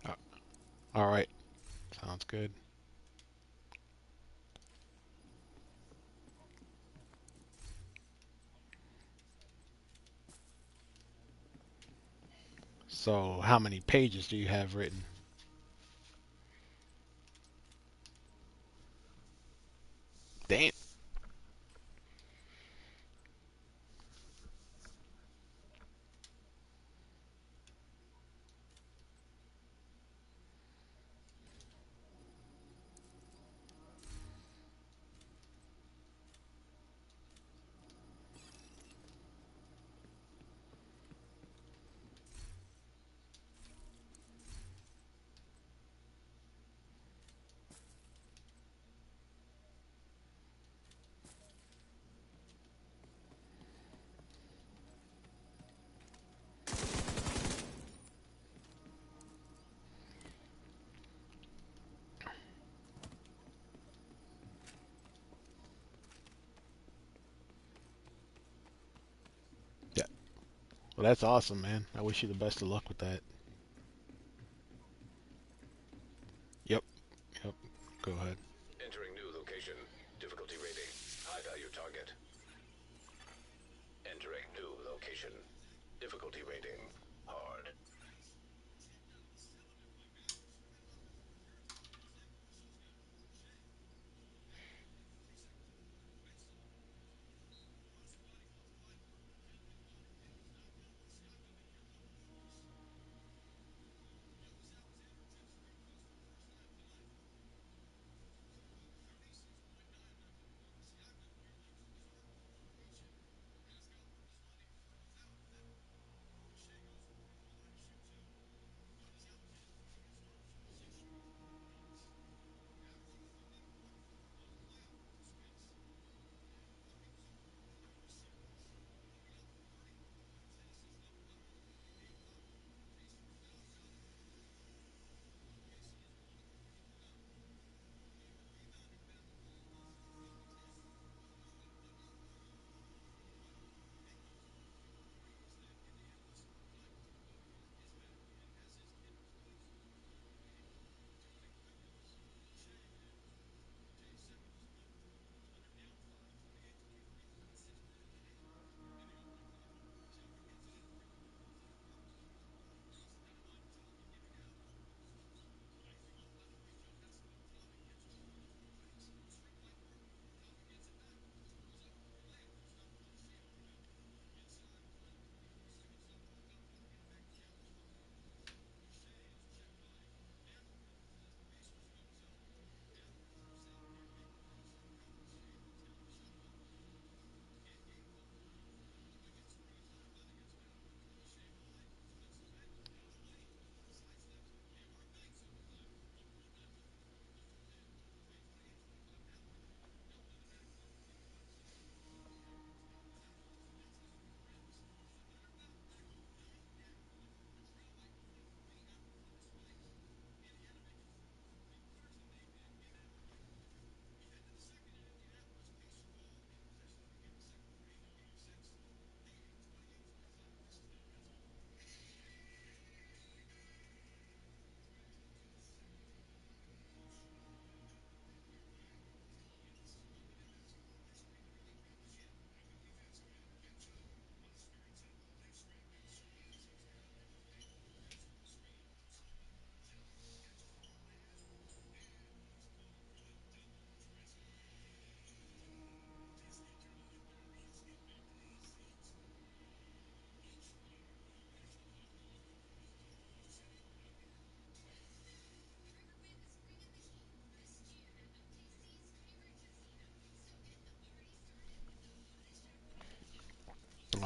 Uh, all right. Sounds good. So, how many pages do you have written? Damn. Yeah. Well, that's awesome, man. I wish you the best of luck with that. Yep. Yep. Go ahead. Entering new location. Difficulty rating. High value target. Entering new location. Difficulty rating.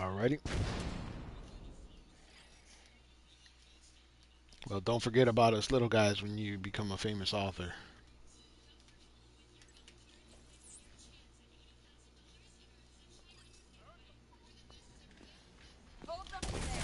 Alrighty. Well, don't forget about us little guys when you become a famous author. Hold them there.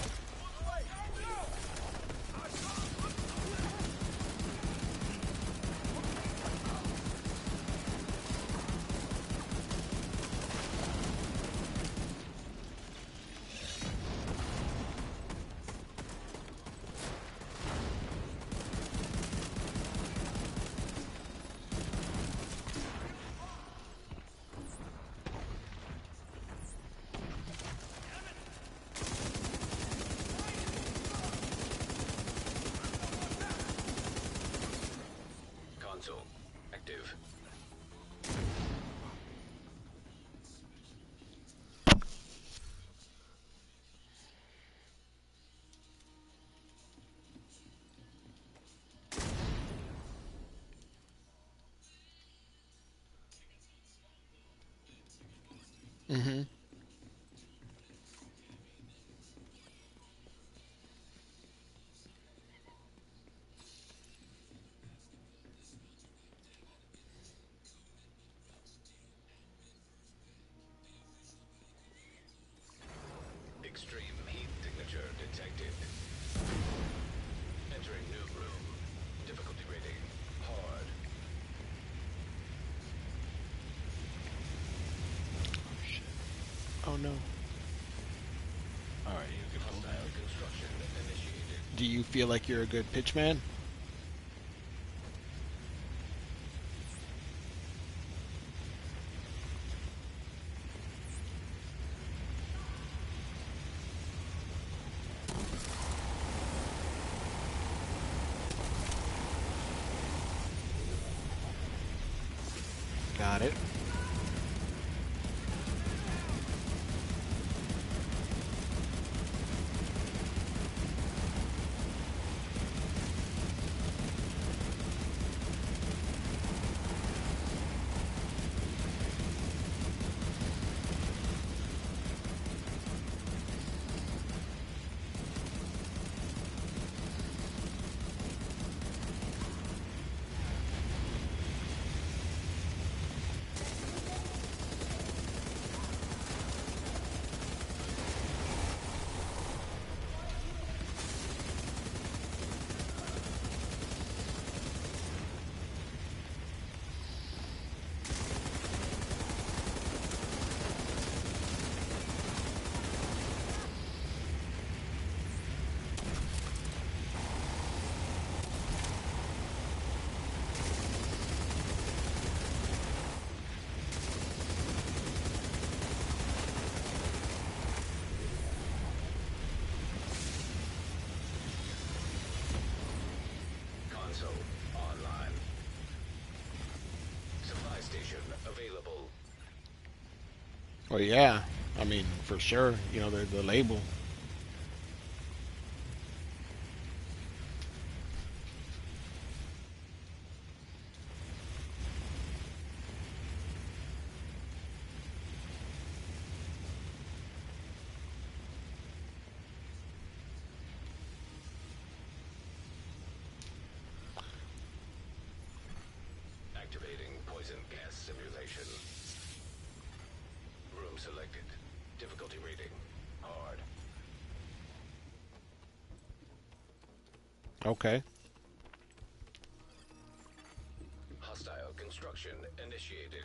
Console active. Mm-hmm. Extreme heat signature detected. Entering new room. Difficulty rating hard. Oh no. Alright, you can pull Hostile that. construction initiated. Do you feel like you're a good pitchman? Got it. Console online. Supply station available. Well, yeah. I mean, for sure. You know, the label. Activating poison gas simulation. Room selected. Difficulty rating hard. Okay. Hostile construction initiated.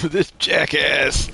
This jackass.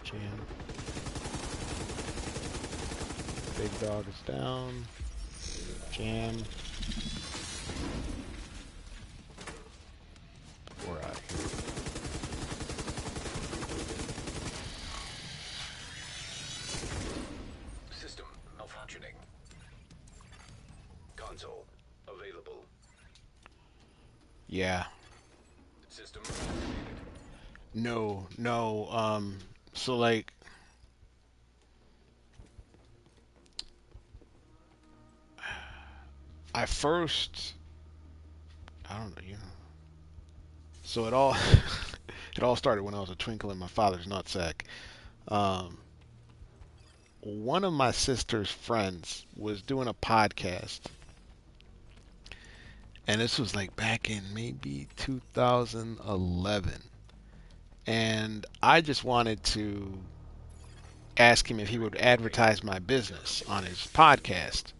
Jam. Big dog is down. Jam. We're out of here. System malfunctioning. Console available. Yeah. System activated. No, no. So like, I first, I don't know, you know. So it all, it all started when I was a twinkle in my father's nutsack. Um, One of my sister's friends was doing a podcast, and this was like back in maybe 2011. And I just wanted to ask him if he would advertise my business on his podcast.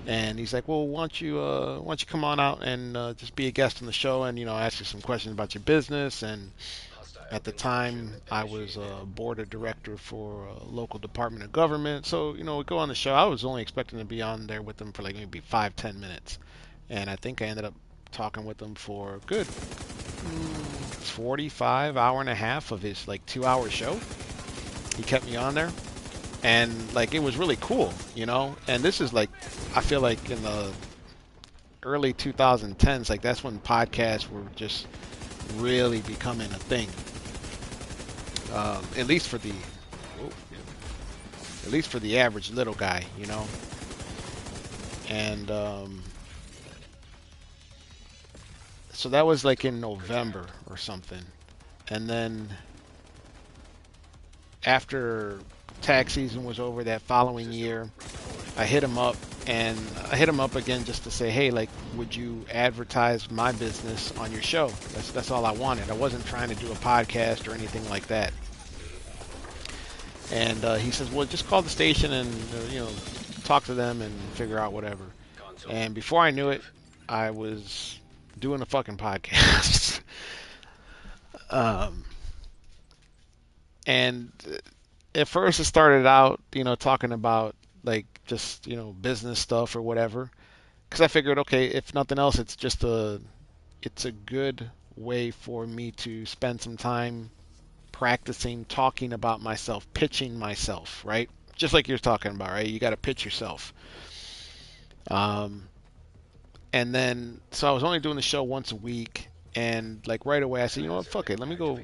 And he's like, "Well, why don't you come on out and just be a guest on the show, and ask you some questions about your business." And Hostile at the intrusion time, I was initiated. a board of director for a local department of government. So we go on the show. I was only expecting to be on there with them for like maybe 5-10 minutes, and I think I ended up talking with them for a good 45 hour and a half of his like 2 hour show. He kept me on there, and like it was really cool. And this is like, I feel like in the early 2010s, like that's when podcasts were just really becoming a thing. At least for the, whoa, at least for the average little guy. And so that was like in November or something, and then after tax season was over that following year, I hit him up, and I hit him up again just to say, hey, like, would you advertise my business on your show? That's all I wanted. I wasn't trying to do a podcast or anything like that. And he says, well, just call the station and talk to them and figure out whatever. Console And before I knew it, active. I was doing a fucking podcast. um, and at first it started out, talking about like just business stuff or whatever. Because I figured, okay, if nothing else, it's a good way for me to spend some time practicing talking about myself, pitching myself, right? Just like you're talking about, right? You got to pitch yourself. Um, and then, so I was only doing the show once a week, and like right away, I said, you know what, fuck it, let me go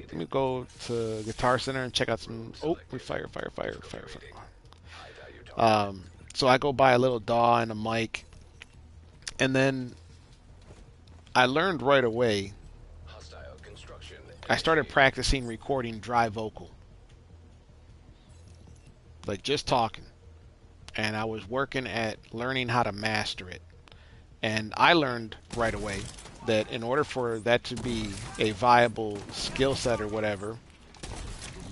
to Guitar Center and check out some. Oh, we fire. Activating. High value target. Um, so I go buy a little DAW and a mic, and then I learned right away. Hostile construction I started initiated. practicing recording dry vocal, like just talking, and I was working at learning how to master it. And I learned right away that in order for that to be a viable skill set or whatever,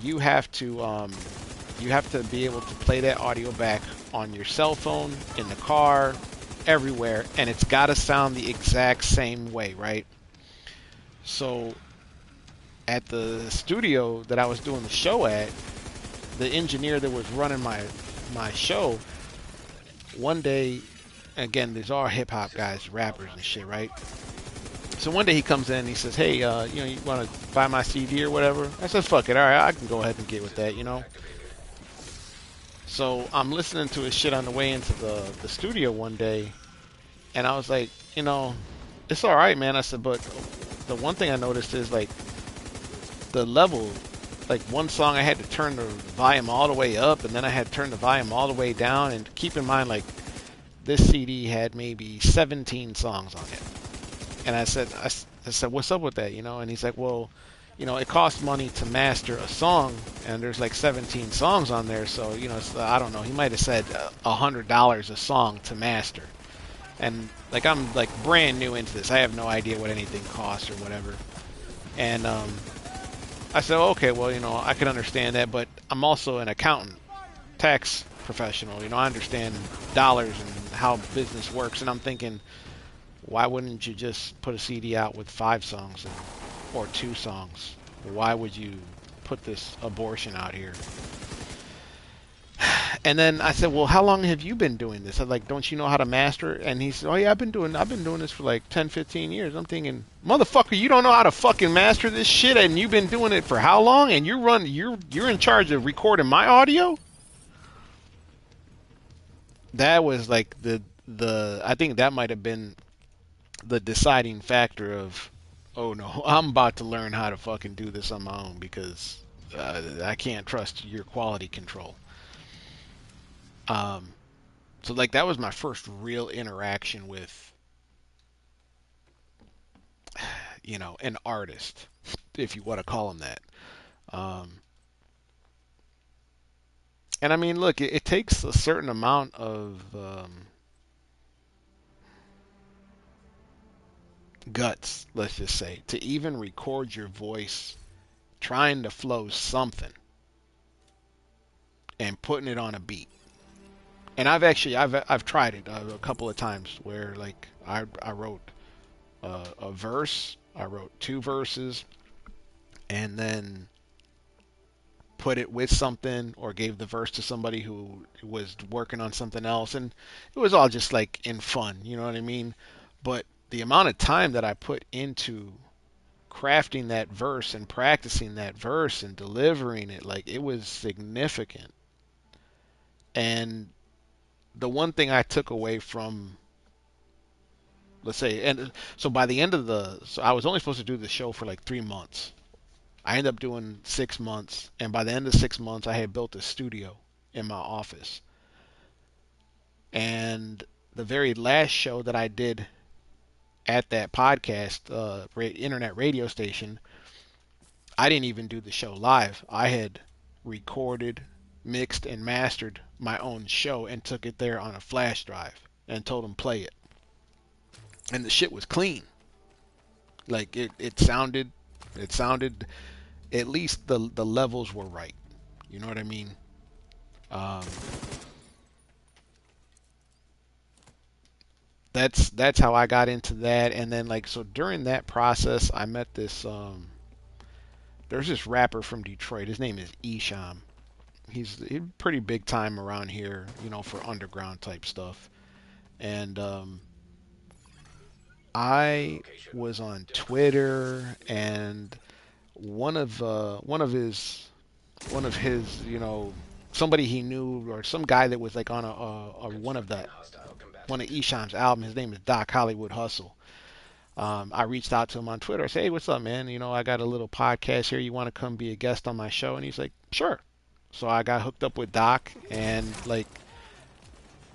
you have to be able to play that audio back on your cell phone, in the car, everywhere, and it's got to sound the exact same way, right? So at the studio that I was doing the show at, the engineer that was running my show, one day, again, these are hip hop guys, rappers and shit, right? So one day he comes in and he says, "Hey, you want to buy my CD or whatever?" I said, "Fuck it, all right, I can go ahead and get with that." Activated. So I'm listening to his shit on the way into the studio one day, and I was like, it's all right, man. I said, but the one thing I noticed is like the level. Like one song, I had to turn the volume all the way up, and then I had to turn the volume all the way down. And keep in mind, like this CD had maybe 17 songs on it. And I said, what's up with that? And he's like, well, it costs money to master a song, and there's like 17 songs on there, so I don't know. He might have said $100 a song to master, and like I'm like brand new into this. I have no idea what anything costs or whatever. And I said, okay, well, I can understand that, but I'm also an accountant, tax professional. I understand dollars and how business works, and I'm thinking, why wouldn't you just put a CD out with 5 songs or 2 songs? Why would you put this abortion out here. And then I said, well, how long have you been doing this? I was like, don't you know how to master it? And he said, oh yeah, I've been doing this for like 10, 15 years. I'm thinking, motherfucker, you don't know how to fucking master this shit, and you've been doing it for how long? And you're in charge of recording my audio? That was like the I think that might have been the deciding factor of, oh no, I'm about to learn how to fucking do this on my own, because I can't trust your quality control. Um, so like that was my first real interaction with, an artist, if you want to call him that. Um, and I mean, look, it takes a certain amount of guts, let's just say, to even record your voice trying to flow something and putting it on a beat. And I've tried it a couple of times where like I wrote a verse, I wrote two verses, and then put it with something, or gave the verse to somebody who was working on something else, and it was all just like in fun, you know what I mean? But the amount of time that I put into crafting that verse and practicing that verse and delivering it, like it was significant. And the one thing I took away from, let's say, and so by the end of so I was only supposed to do the show for like 3 months. I ended up doing 6 months, and by the end of 6 months, I had built a studio in my office. And the very last show that I did at that podcast, internet radio station, I didn't even do the show live. I had recorded, mixed, and mastered my own show and took it there on a flash drive and told them play it. And the shit was clean. Like it sounded at least the levels were right. You know what I mean? Um, that's how I got into that. And then like so during that process, I met this there's this rapper from Detroit. His name is Esham. He's pretty big time around here, for underground type stuff. And I was on Twitter, and one of his somebody he knew, or some guy that was like on one of Esham's album. His name is Doc Hollywood Hustle. I reached out to him on Twitter. I said, hey, what's up, man? I got a little podcast here. You want to come be a guest on my show? And he's like, sure. So I got hooked up with Doc, and like,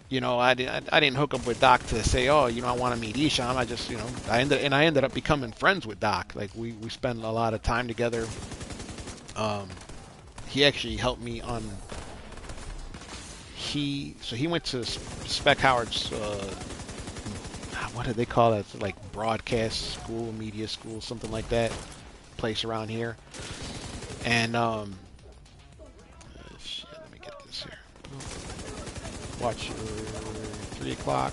I didn't hook up with Doc to say, oh, I want to meet Esham. I just, I ended up becoming friends with Doc. Like we spent a lot of time together. He actually helped me on. He went to Spec Howard's. What do they call it? Like broadcast school, media school, something like that. Place around here. And shit, let me get this here. Watch your 3 o'clock.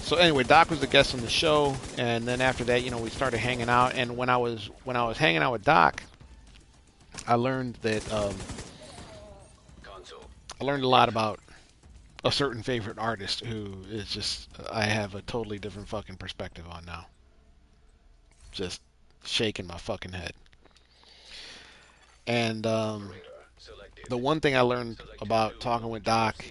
So anyway, Doc was the guest on the show, and then after that, we started hanging out. And when I was hanging out with Doc, I learned that I learned a lot about a certain favorite artist who is just I have a totally different fucking perspective on now. Just shaking my fucking head. And the one thing I learned about talking with Doc,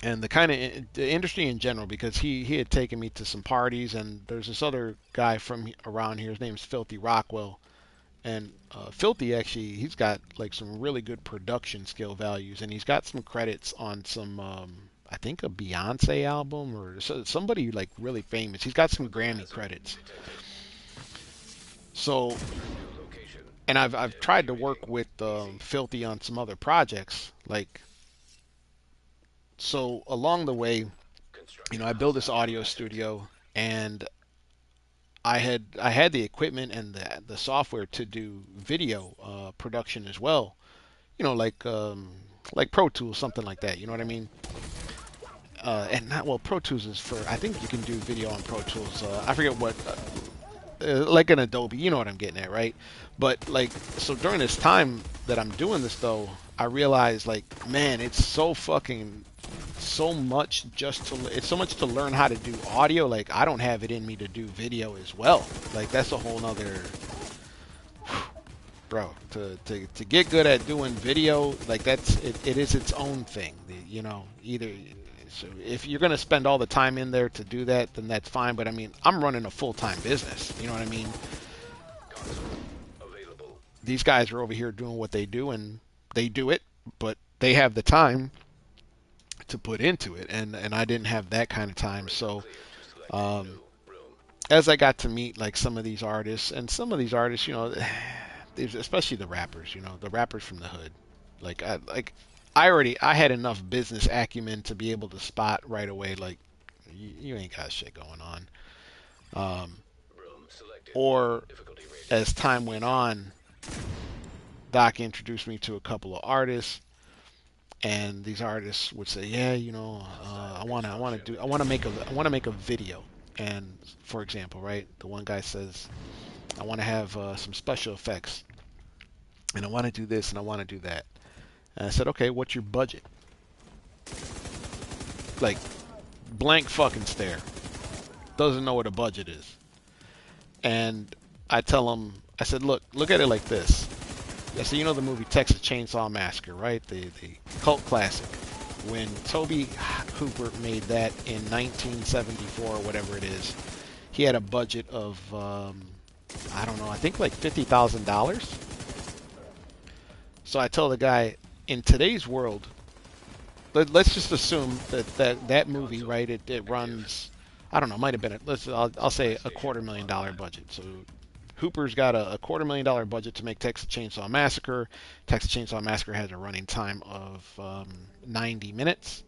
and the industry in general, because he had taken me to some parties, and there's this other guy from around here. His name's Filthy Rockwell, and Filthy actually he's got like some really good production skill values, and he's got some credits on some I think a Beyonce album or somebody like really famous. He's got some Grammy credits. So, and I've tried to work with Filthy on some other projects, like. So along the way, I built this audio studio, and I had the equipment and the software to do video production as well. Like Pro Tools, something like that. You know what I mean? and not well, Pro Tools is for. I think you can do video on Pro Tools. I forget what, like an Adobe. You know what I'm getting at, right? But like, so during this time that I'm doing this though, I realized like, man, it's so fucking so much it's so much to learn how to do audio. Like I don't have it in me to do video as well. Like that's a whole nother bro, to get good at doing video, like it is its own thing. You know, either so if you're gonna spend all the time in there to do that, then that's fine. But I mean, I'm running a full-time business. You know what I mean? These guys are over here doing what they do, and they do it, but they have the time to put into it, and I didn't have that kind of time. So as I got to meet like some of these artists, and some of these artists, you know, especially the rappers, you know, the rappers from the hood. I had enough business acumen to be able to spot right away, like you ain't got shit going on. Or as time went on, Doc introduced me to a couple of artists, and these artists would say, "Yeah, you know, I want to make a video." And for example, right, the one guy says, "I want to have some special effects, and I want to do this, and I want to do that." And I said, "Okay, what's your budget?" Like, blank fucking stare. Doesn't know what a budget is. And I tell him, I said, look at it like this. I said, you know the movie Texas Chainsaw Massacre, right? The cult classic. When Toby Hooper made that in 1974 or whatever it is, he had a budget of, I don't know, I think like $50,000. So I tell the guy, in today's world, let's just assume that movie, right? It runs, I don't know, might have been I'll say $250,000 budget. So Hooper's got a $250,000 budget to make Texas Chainsaw Massacre. Texas Chainsaw Massacre has a running time of 90 minutes,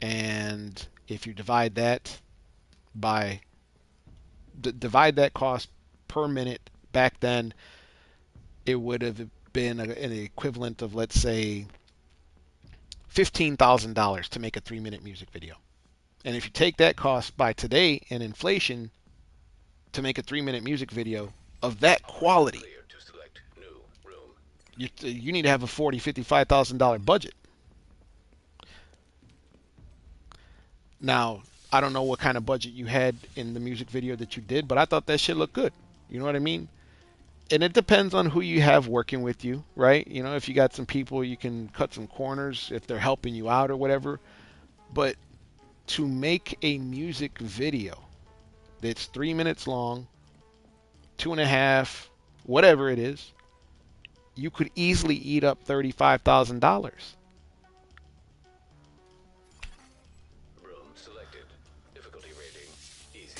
and if you divide that by divide that cost per minute back then, it would have been an equivalent of, let's say, $15,000 to make a 3-minute music video. And if you take that cost by today and inflation to make a 3-minute music video of that quality, you need to have a $40,000, $55,000 budget. Now, I don't know what kind of budget you had in the music video that you did, but I thought that shit looked good. You know what I mean? And it depends on who you have working with you, right? You know, if you got some people, you can cut some corners if they're helping you out or whatever. But to make a music video that's 3 minutes long, 2.5, whatever it is, you could easily eat up $35,000. Room selected. Difficulty rating easy.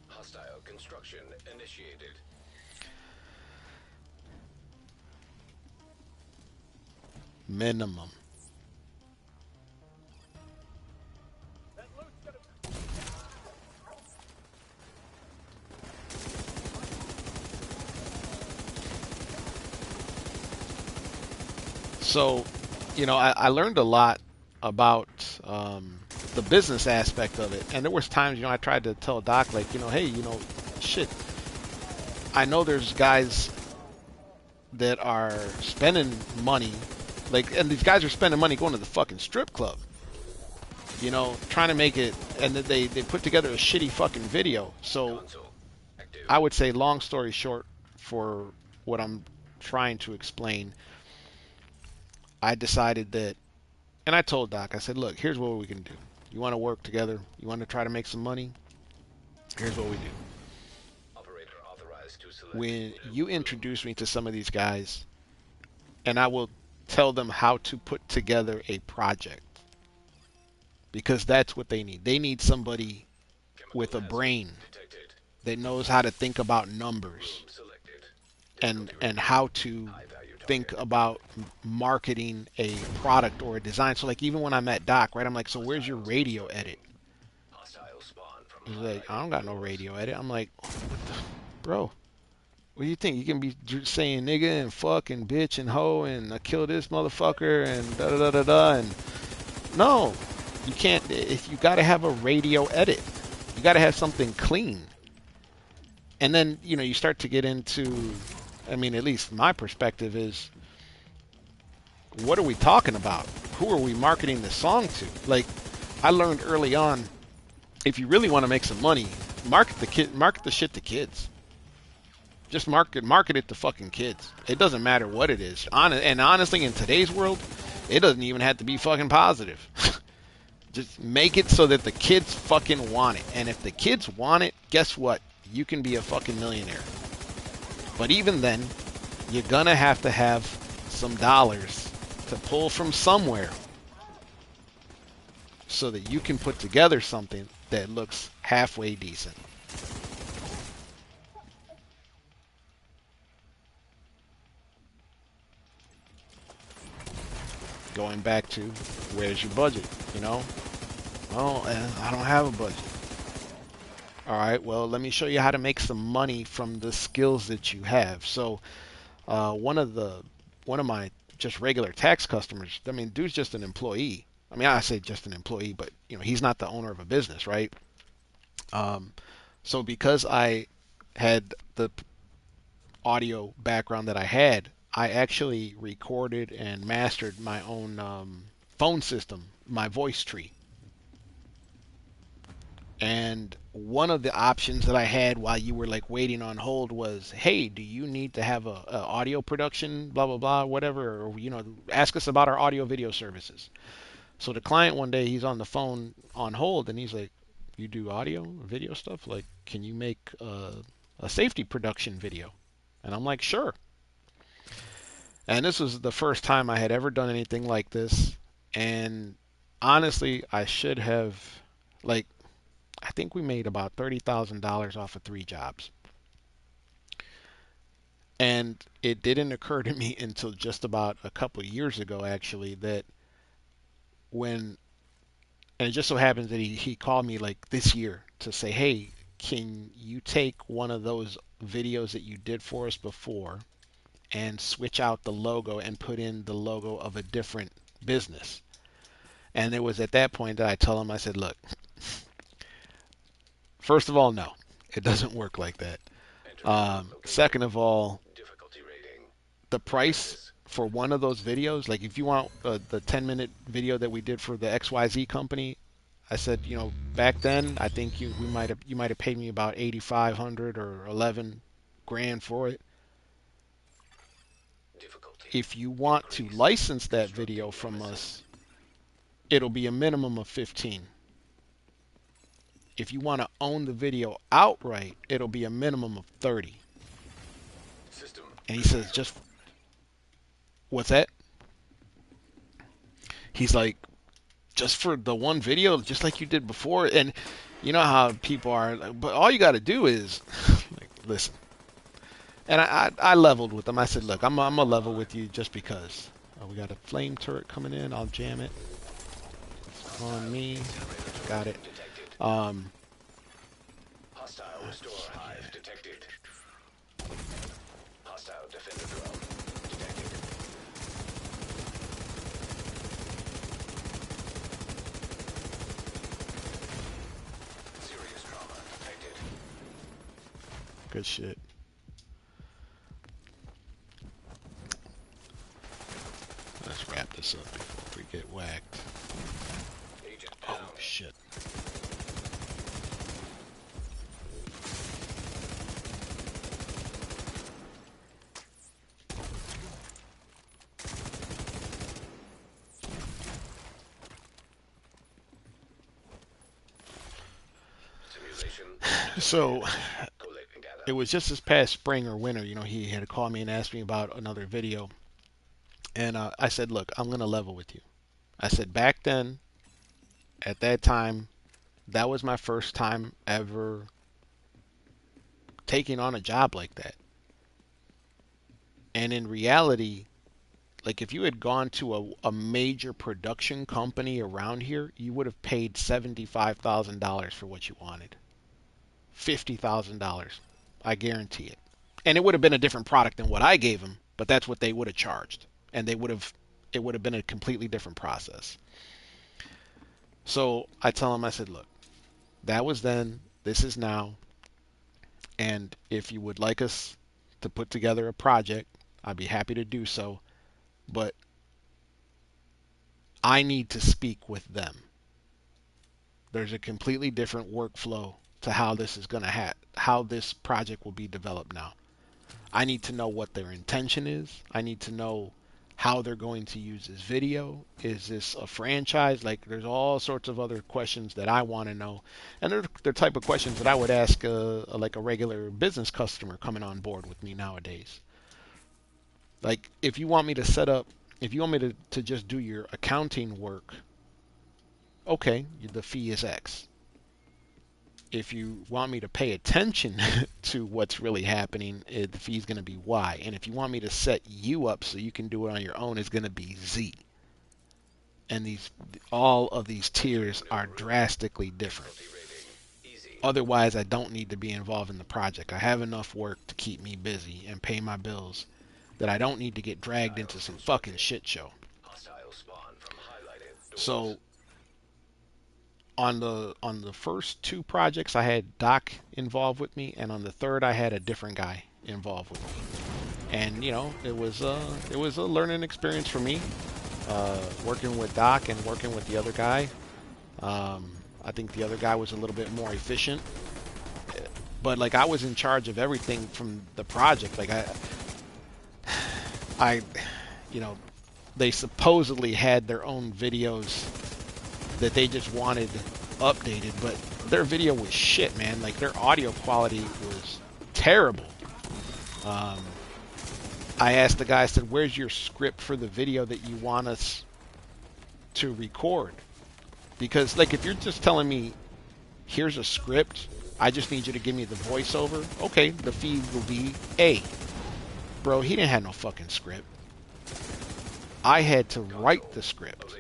Hostile construction initiated. Minimum. So, you know, I learned a lot about the business aspect of it. And there was times, you know, I tried to tell Doc, like, you know, hey, you know, shit, I know there's guys that are spending money, like, and these guys are spending money going to the fucking strip club, you know, trying to make it, and they put together a shitty fucking video. So I would say, long story short, for what I'm trying to explain, I decided that, and I told Doc, I said, look, here's what we can do. You want to work together? You want to try to make some money? Here's what we do. Operator authorized to select. When you introduce me to some of these guys, and I will tell them how to put together a project, because that's what they need. They need somebody with a brain Detected. that knows how to think about numbers Room selected. and how to think about marketing a product or a design. So like, even when I met Doc, right, I'm like, so where's your radio edit? Hostile spawn from He's like, I don't got no radio edit. I'm like, what the, bro, What do you think? You can be saying nigga and fuck and bitch and hoe and I kill this motherfucker and da da da da da and no, you can't. If you got to have a radio edit, you got to have something clean. And then you start to get into, I mean, at least my perspective is, what are we talking about? Who are we marketing the song to? Like, I learned early on, if you really want to make some money, market the shit to kids. Just market it to fucking kids. It doesn't matter what it is. And honestly, in today's world, it doesn't even have to be fucking positive. Just make it so that the kids fucking want it. And if the kids want it, guess what? You can be a fucking millionaire. But even then, you're gonna have to have some dollars to pull from somewhere so that you can put together something that looks halfway decent. Going back to, where's your budget? Well, I don't have a budget. All right, well, let me show you how to make some money from the skills that you have. So one of my just regular tax customers, I mean, dude's just an employee. I mean, I say just an employee, but he's not the owner of a business, right? So because I had the audio background that I had, I actually recorded and mastered my own phone system, my voice tree. And one of the options that I had while you were like waiting on hold was, hey, do you need to have a audio production, blah, blah, blah, whatever, or, ask us about our audio video services. So the client one day, he's on the phone on hold and he's like, you do audio video stuff? Like, can you make a safety production video? And I'm like, sure. And this was the first time I had ever done anything like this. And honestly, I should have, like, I think we made about $30,000 off of 3 jobs. And it didn't occur to me until just about a couple of years ago, actually, that and it just so happens that he called me like this year to say, hey, can you take one of those videos that you did for us before and switch out the logo and put in the logo of a different business? And it was at that point that I told him, I said, look, first of all, no, it doesn't work like that. Second of all, the price for one of those videos, like if you want the 10-minute video that we did for the XYZ company, I said, back then I think you might have paid me about 8,500 or 11 grand for it. If you want to license that video from us, it'll be a minimum of 15. If you want to own the video outright, it'll be a minimum of 30. And he says, just, what's that? He's like, just for the one video, just like you did before. And you know how people are, but all you got to do is, like, listen. And I leveled with him. I said, look, I'm going to level with you just because. We got a flame turret coming in. I'll jam it. It's on me. Got it. Hostile restore hive detected. Hostile defender drone detected. Serious trauma detected. Good shit. Let's wrap this up before we get whacked. Oh, shit. So it was just this past spring or winter, he had called me and asked me about another video. And I said, look, I'm going to level with you. I said, back then, at that time, that was my first time ever taking on a job like that. And in reality, like if you had gone to a major production company around here, you would have paid $75,000 for what you wanted. $50,000. I guarantee it. And it would have been a different product than what I gave them, but that's what they would have charged, and it would have been a completely different process. So I tell them, I said, look, that was then, this is now, and if you would like us to put together a project, I'd be happy to do so, but I need to speak with them. There's a completely different workflow to how this is going to how this project will be developed now. I need to know what their intention is. I need to know how they're going to use this video. Is this a franchise? Like, there's all sorts of other questions that I want to know, and they're the type of questions that I would ask like a regular business customer coming on board with me nowadays. Like, if you want me to set up, if you want me to just do your accounting work, okay, the fee is X. If you want me to pay attention to what's really happening, the fee is going to be Y. And if you want me to set you up so you can do it on your own, it's going to be Z. And all of these tiers are drastically different. Otherwise, I don't need to be involved in the project. I have enough work to keep me busy and pay my bills that I don't need to get dragged into some fucking shit show. So on the first two projects, I had Doc involved with me, and on the third, I had a different guy involved with me. And you know, it was a learning experience for me, working with Doc and working with the other guy. I think the other guy was a little bit more efficient, but like I was in charge of everything from the project. Like I, you know, they supposedly had their own videos that they just wanted updated, but their video was shit, man. Like, their audio quality was terrible. I asked the guy, I said, where's your script for the video that you want us to record? Because, like, if you're just telling me, here's a script, I just need you to give me the voiceover, okay, the fee will be A. Bro, he didn't have no fucking script. I had to write the script.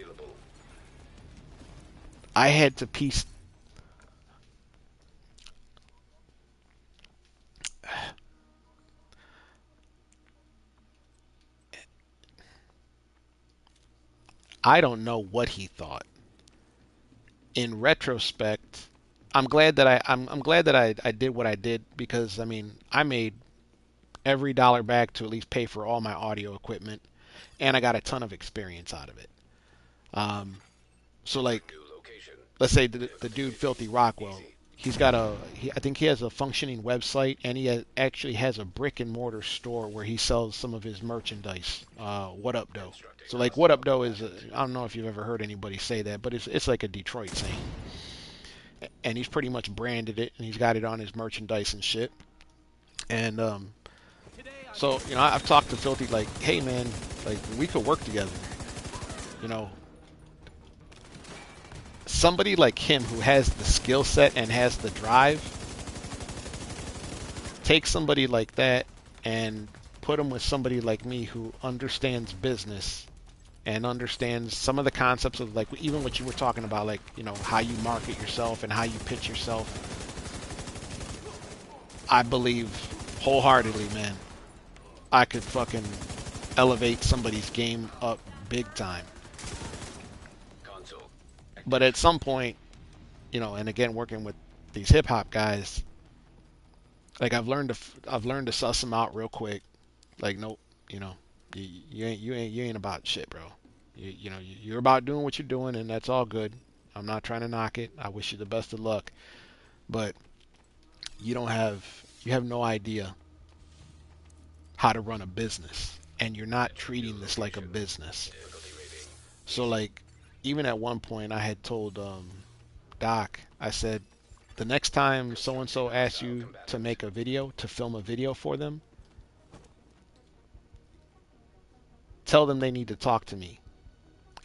I had to piece. I don't know what he thought. In retrospect, I'm glad that I'm glad that I did what I did, because I mean, I made every dollar back to at least pay for all my audio equipment, and I got a ton of experience out of it. So like, let's say the dude Filthy Rockwell, he's got I think he has a functioning website, and he actually has a brick and mortar store where he sells some of his merchandise. What Up Doe? So like, What Up Doe is I don't know if you've ever heard anybody say that, but it's like a Detroit saying. And he's pretty much branded it, and he's got it on his merchandise and shit. And so you know, I've talked to Filthy like, hey man, like we could work together. You know, somebody like him who has the skill set and has the drive, take somebody like that and put him with somebody like me who understands business and understands some of the concepts of, like, even what you were talking about, like, you know, how you market yourself and how you pitch yourself. I believe wholeheartedly, man, I could fucking elevate somebody's game up big time. But at some point, you know, and again, working with these hip hop guys, like I've learned to suss them out real quick. Like, nope, you know, you ain't about shit, bro. You know, you're about doing what you're doing, and that's all good. I'm not trying to knock it. I wish you the best of luck, but you have no idea how to run a business, and you're not treating this like a business. So like, even at one point, I had told Doc, I said, the next time so-and-so asks you to make a video, to film a video for them, tell them they need to talk to me,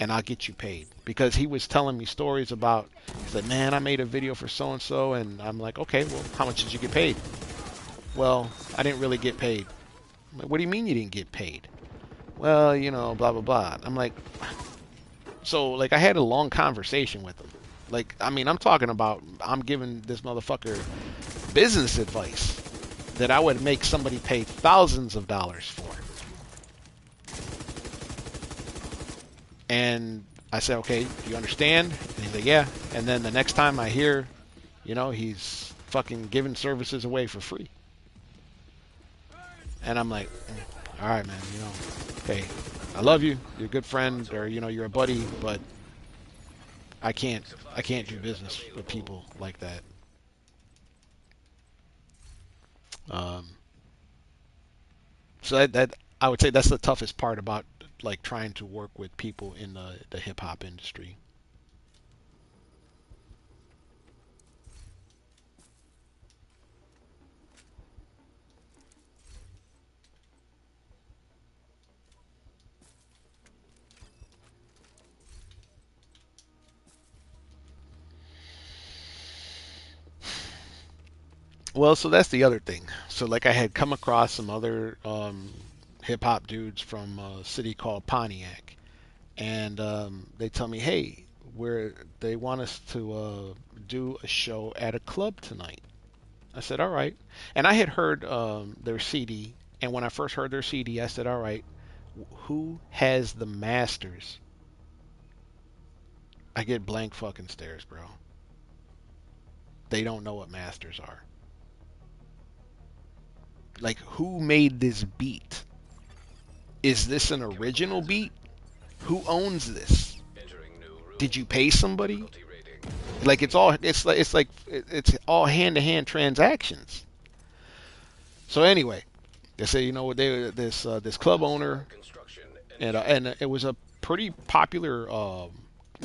and I'll get you paid. Because he was telling me stories about, he said, man, I made a video for so-and-so, and I'm like, okay, well, how much did you get paid? Well, I didn't really get paid. I'm like, what do you mean you didn't get paid? Well, you know, blah, blah, blah. I'm like, so, like, I had a long conversation with him. Like, I mean, I'm talking about, I'm giving this motherfucker business advice. that I would make somebody pay thousands of dollars for. And I said, okay, do you understand? And he's like, yeah. And then the next time I hear, you know, he's fucking giving services away for free. And I'm like, all right, man, you know, hey, I love you. You're a good friend, or, you know, you're a buddy, but I can't do business with people like that. So that I would say that's the toughest part about like trying to work with people in the hip hop industry. Well, so that's the other thing. So like I had come across some other hip hop dudes from a city called Pontiac, and they tell me, hey, they want us to do a show at a club tonight. I said, all right. And I had heard their CD, and when I first heard their CD, I said, all right, who has the masters? I get blank fucking stares, bro. They don't know what masters are. Like, who made this beat? Is this an original beat? Who owns this? Entering new room. Did you pay somebody? Difficulty rating. Like it's all hand-to-hand transactions. So anyway, they say, you know, this club owner, Construction. and it was a pretty popular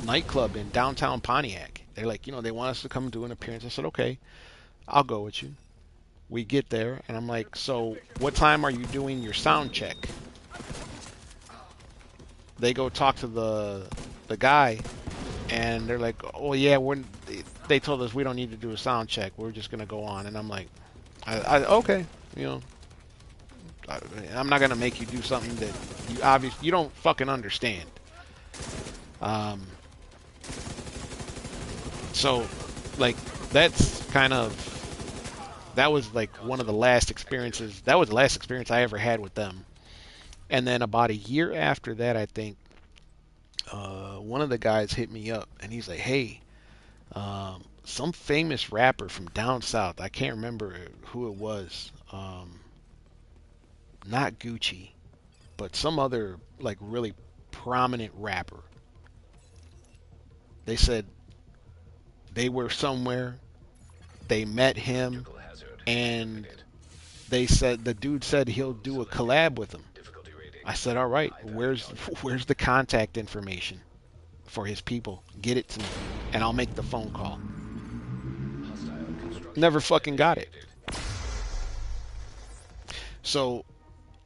nightclub in downtown Pontiac. They're like, you know, they want us to come do an appearance. I said, okay, I'll go with you. We get there, and I'm like, so what time are you doing your sound check? They go talk to the guy, and they're like, oh yeah, they told us we don't need to do a sound check. We're just gonna go on. And I'm like, okay, you know, I'm not gonna make you do something that you don't fucking understand. So like that was like one of the last experiences. That was the last experience I ever had with them. And then about a year after that, I think one of the guys hit me up, and he's like, hey, some famous rapper from down south, I can't remember who it was, not Gucci, but some other like really prominent rapper. They said they were somewhere, they met him, Critical hazard. and Activated. they said the dude said he'll do a collab with them. Difficulty rating. I said, all right, High where's value. where's the contact information for his people? Get it to me, and I'll make the phone call. Hostile construction. Never fucking got it. initiated. So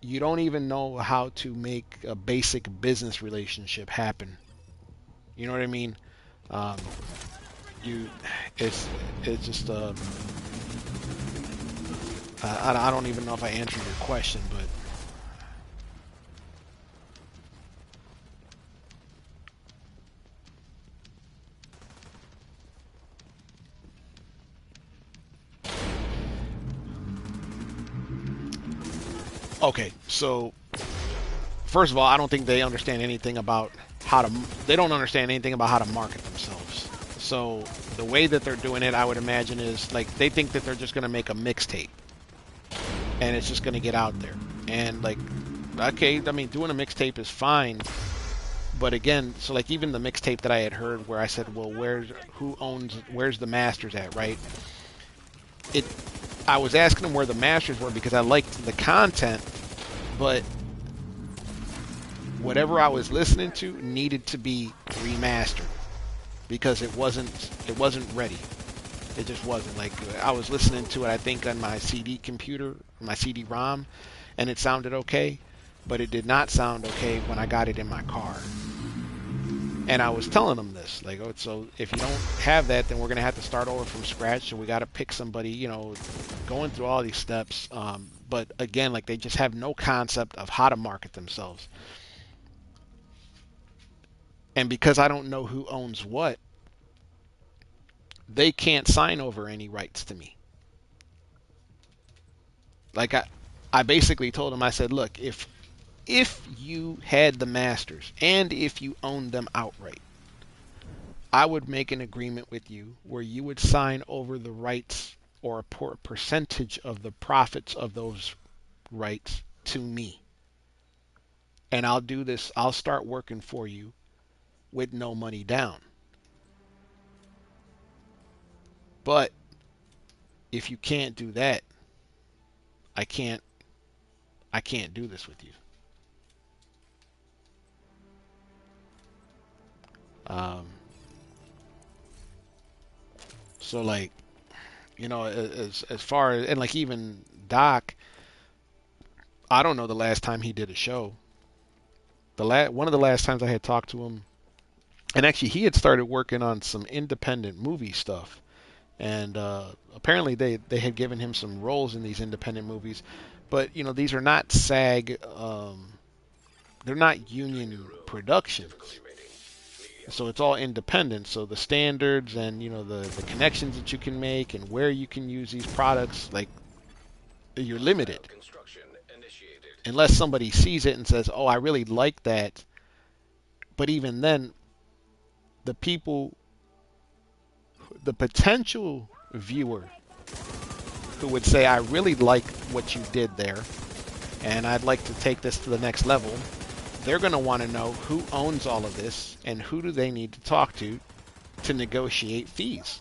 you don't even know how to make a basic business relationship happen. You know what I mean? Um, you, it's just I don't even know if I answered your question, but okay. So first of all, I don't think they understand anything about they don't understand anything about how to market themselves. So the way that they're doing it, I would imagine, is like they think that they're just going to make a mixtape and it's just going to get out there. And like, okay, I mean, doing a mixtape is fine, but again, so like even the mixtape that I had heard where I said, well, where's the masters at, right? I was asking them where the masters were because I liked the content, but whatever I was listening to needed to be remastered because it wasn't ready. It just wasn't. Like, I was listening to it, I think, on my CD computer, my CD-ROM, and it sounded okay, but it did not sound okay when I got it in my car. And I was telling them this, like, oh, so if you don't have that, then we're going to have to start over from scratch, so we got to pick somebody, you know, going through all these steps. But again, like, they just have no concept of how to market themselves. And because I don't know who owns what, they can't sign over any rights to me. Like I basically told him, I said, look, if you had the masters and if you owned them outright, I would make an agreement with you where you would sign over the rights or a percentage of the profits of those rights to me. And I'll do this, I'll start working for you with no money down. But if you can't do that, I can't I can't do this with you. Um, so like, as far as, and like even Doc, I don't know the last time he did a show. One of the last times I had talked to him, and actually he had started working on some independent movie stuff, and apparently they had given him some roles in these independent movies, but these are not SAG, they're not union productions, Difficulty rating. Medium. so it's all independent. So the standards and the connections that you can make and where you can use these products, like, you're limited Construction initiated. unless somebody sees it and says, "Oh, I really like that." But even then, the people, the potential viewer who would say, "I really like what you did there, and I'd like to take this to the next level," they're going to want to know who owns all of this and who do they need to talk to negotiate fees.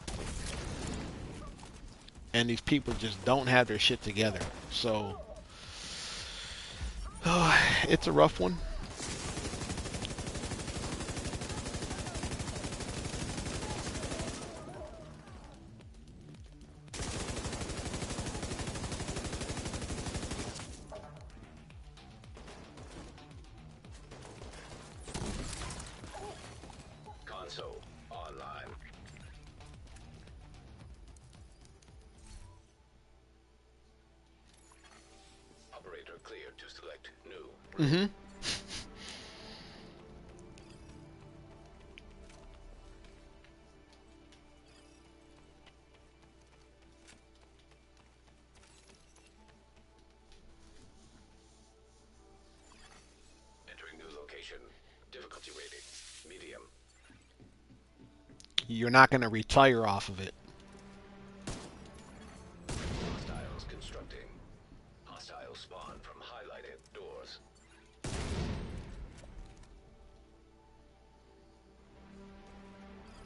And these people just don't have their shit together. So, it's a rough one. Console online. Operator cleared to select new. Mm-hmm. Entering new location. Difficulty rating. Medium. You're not going to retire off of it. Hostiles constructing. Hostile spawn from highlighted doors.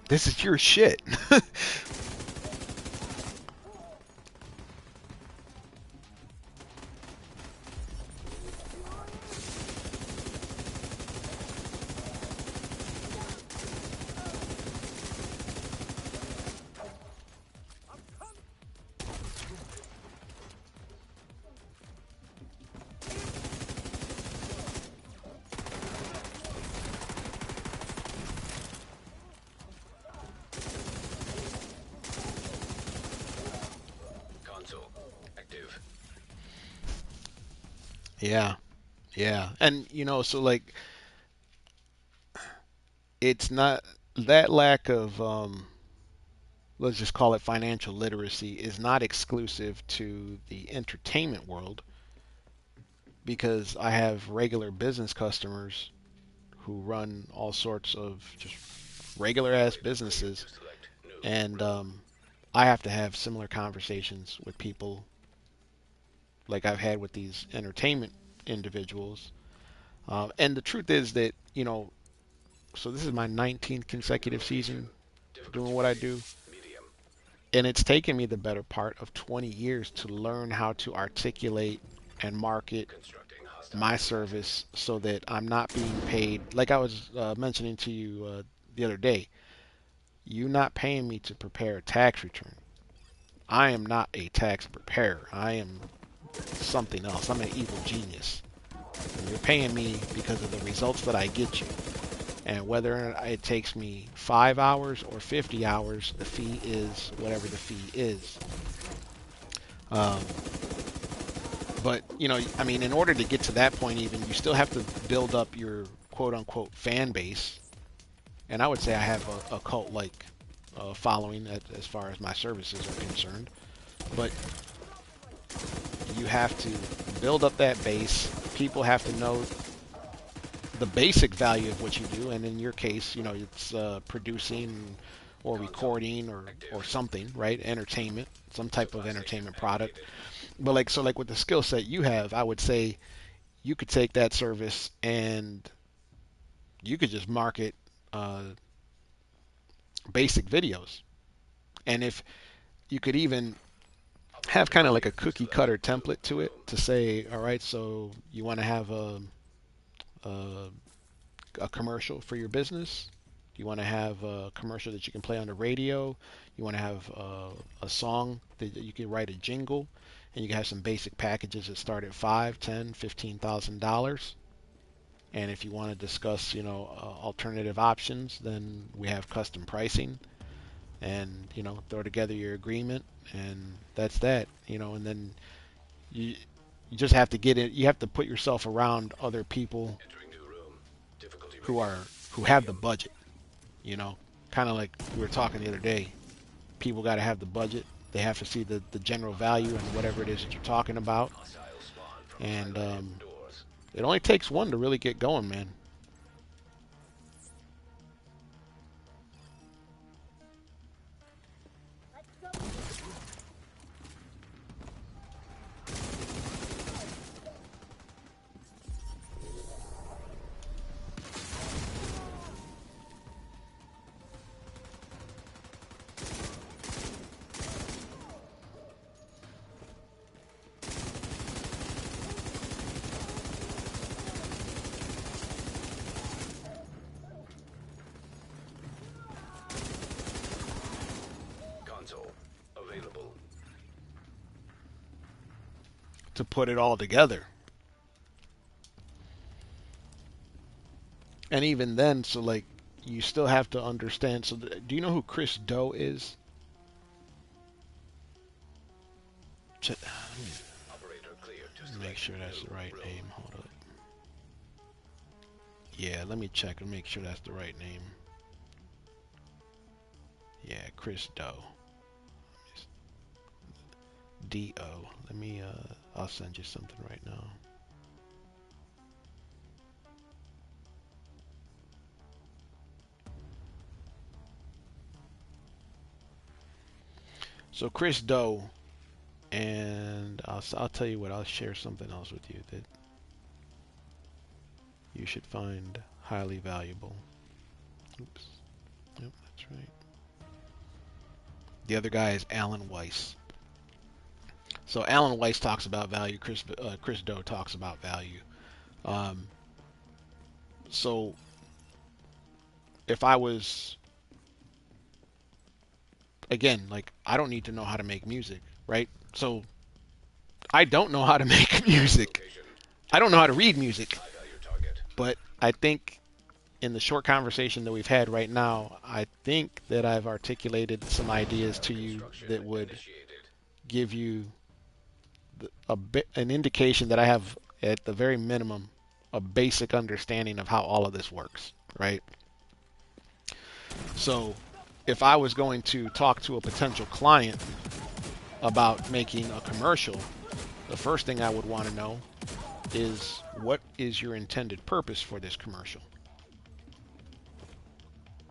This is your shit. Console active. Yeah. Yeah. And, so like, it's not that lack of, let's just call it financial literacy, is not exclusive to the entertainment world, because I have regular business customers who run all sorts of just regular ass businesses, To select new. and I have to have similar conversations with people like I've had with these entertainment individuals. And the truth is that, so this is my 19th consecutive season doing what I do, Medium. and it's taken me the better part of 20 years to learn how to articulate and market Constructing hostile. my service so that I'm not being paid. Like I was mentioning to you the other day, you're not paying me to prepare a tax return. I am not a tax preparer. I am something else. I'm an evil genius. And you're paying me because of the results that I get you. And whether it takes me 5 hours or 50 hours, the fee is whatever the fee is. Um, but, I mean, in order to get to that point even, you still have to build up your quote-unquote fan base. And I would say I have a cult-like following as far as my services are concerned. But you have to build up that base. People have to know the basic value of what you do, and in your case, you know, it's producing or recording or something, right? Entertainment, some type of entertainment product. But like so, like with the skill set you have, I would say you could take that service and you could just market uh, basic videos, and if you could even have kind of like a cookie cutter template to it to say, all right, so you want to have a, a commercial for your business. You want to have a commercial that you can play on the radio. You want to have a song that you can write a jingle, and you can have some basic packages that start at $5, 10, $15,000. And if you want to discuss, you know, alternative options, then we have custom pricing, and you know, throw together your agreement, and that's that. You know, and then you you just have to get it. You have to put yourself around other people Entering new room. Difficulty who rating. are who have the budget. You know, kind of like we were talking the other day. People got to have the budget. They have to see the general value and whatever it is that you're talking about. Hostile spawn from And highlighted doors. it only takes one to really get going, man. Console available. To put it all together. And even then, so like you still have to understand. So do you know who Chris Do is? Let Operator cleared to me select make sure that's new the right room. name. Hold up. Yeah, let me check and make sure that's the right name. Yeah, Chris Do. D-O. Let me, I'll send you something right now. So Chris Do, and I'll tell you what, I'll share something else with you that you should find highly valuable. Oops. Yep, that's right. The other guy is Alan Weiss. So Alan Weiss talks about value. Chris Do talks about value. Um, so if I was, again, like I don't need to know how to make music, right? So I don't know how to make music. Location. I don't know how to read music. High value target. But I think in the short conversation that we've had right now, I think that I've articulated some ideas to you Construction that would initiated. give you an indication that I have, at the very minimum, a basic understanding of how all of this works, right? So if I was going to talk to a potential client about making a commercial, the first thing I would want to know is, what is your intended purpose for this commercial?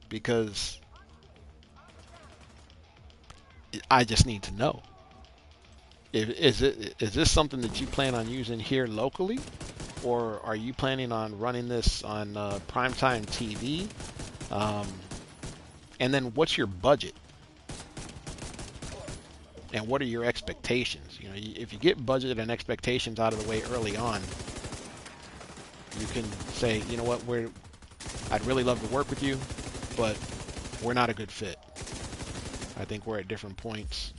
Because I just need to know. Is this something that you plan on using here locally, or are you planning on running this on primetime TV? And then what's your budget? And what are your expectations? You know, if you get budget and expectations out of the way early on, you can say, you know what, I'd really love to work with you, but we're not a good fit. I think we're at different points.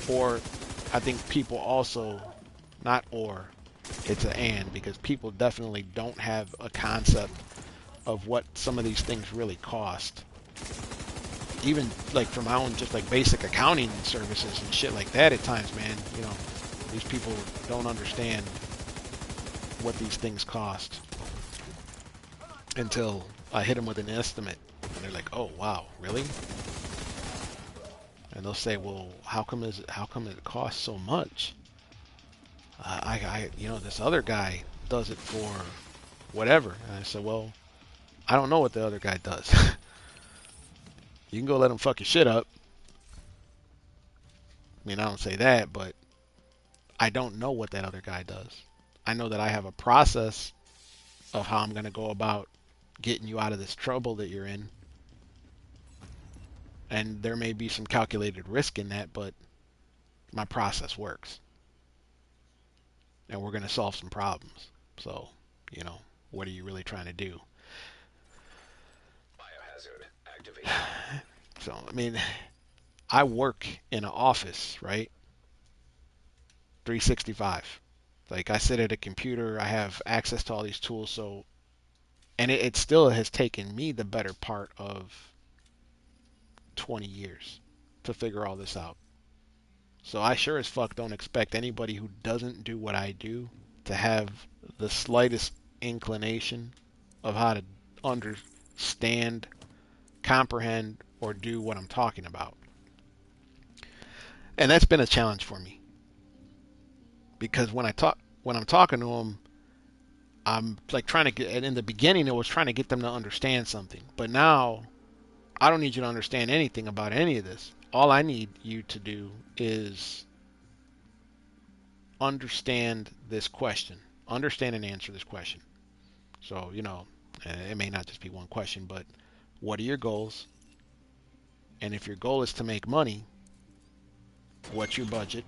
Or I think people also, not or, it's an and, because people definitely don't have a concept of what some of these things really cost. Even like for my own just like basic accounting services and shit like that at times, man, you know, these people don't understand what these things cost until I hit them with an estimate, and they're like, "Oh wow, really?" And they'll say, "Well, how come it costs so much?" you know, this other guy does it for whatever. And I said, well, I don't know what the other guy does. You can go let him fuck your shit up. I mean, I don't say that, but I don't know what that other guy does. I know that I have a process of how I'm going to go about getting you out of this trouble that you're in. And there may be some calculated risk in that, but my process works. And we're going to solve some problems. So, you know, what are you really trying to do? Biohazard activated. So, I mean, I work in an office, right? 365. Like, I sit at a computer, I have access to all these tools, so, and it still has taken me the better part of 20 years to figure all this out. So I sure as fuck don't expect anybody who doesn't do what I do to have the slightest inclination of how to understand, comprehend, or do what I'm talking about. And that's been a challenge for me because when I'm talking to them, I'm like trying to get. And in the beginning, it was trying to get them to understand something, but now I don't need you to understand anything about any of this. All I need you to do is understand this question, understand and answer this question. So, you know, it may not just be one question, but what are your goals? And if your goal is to make money, what's your budget?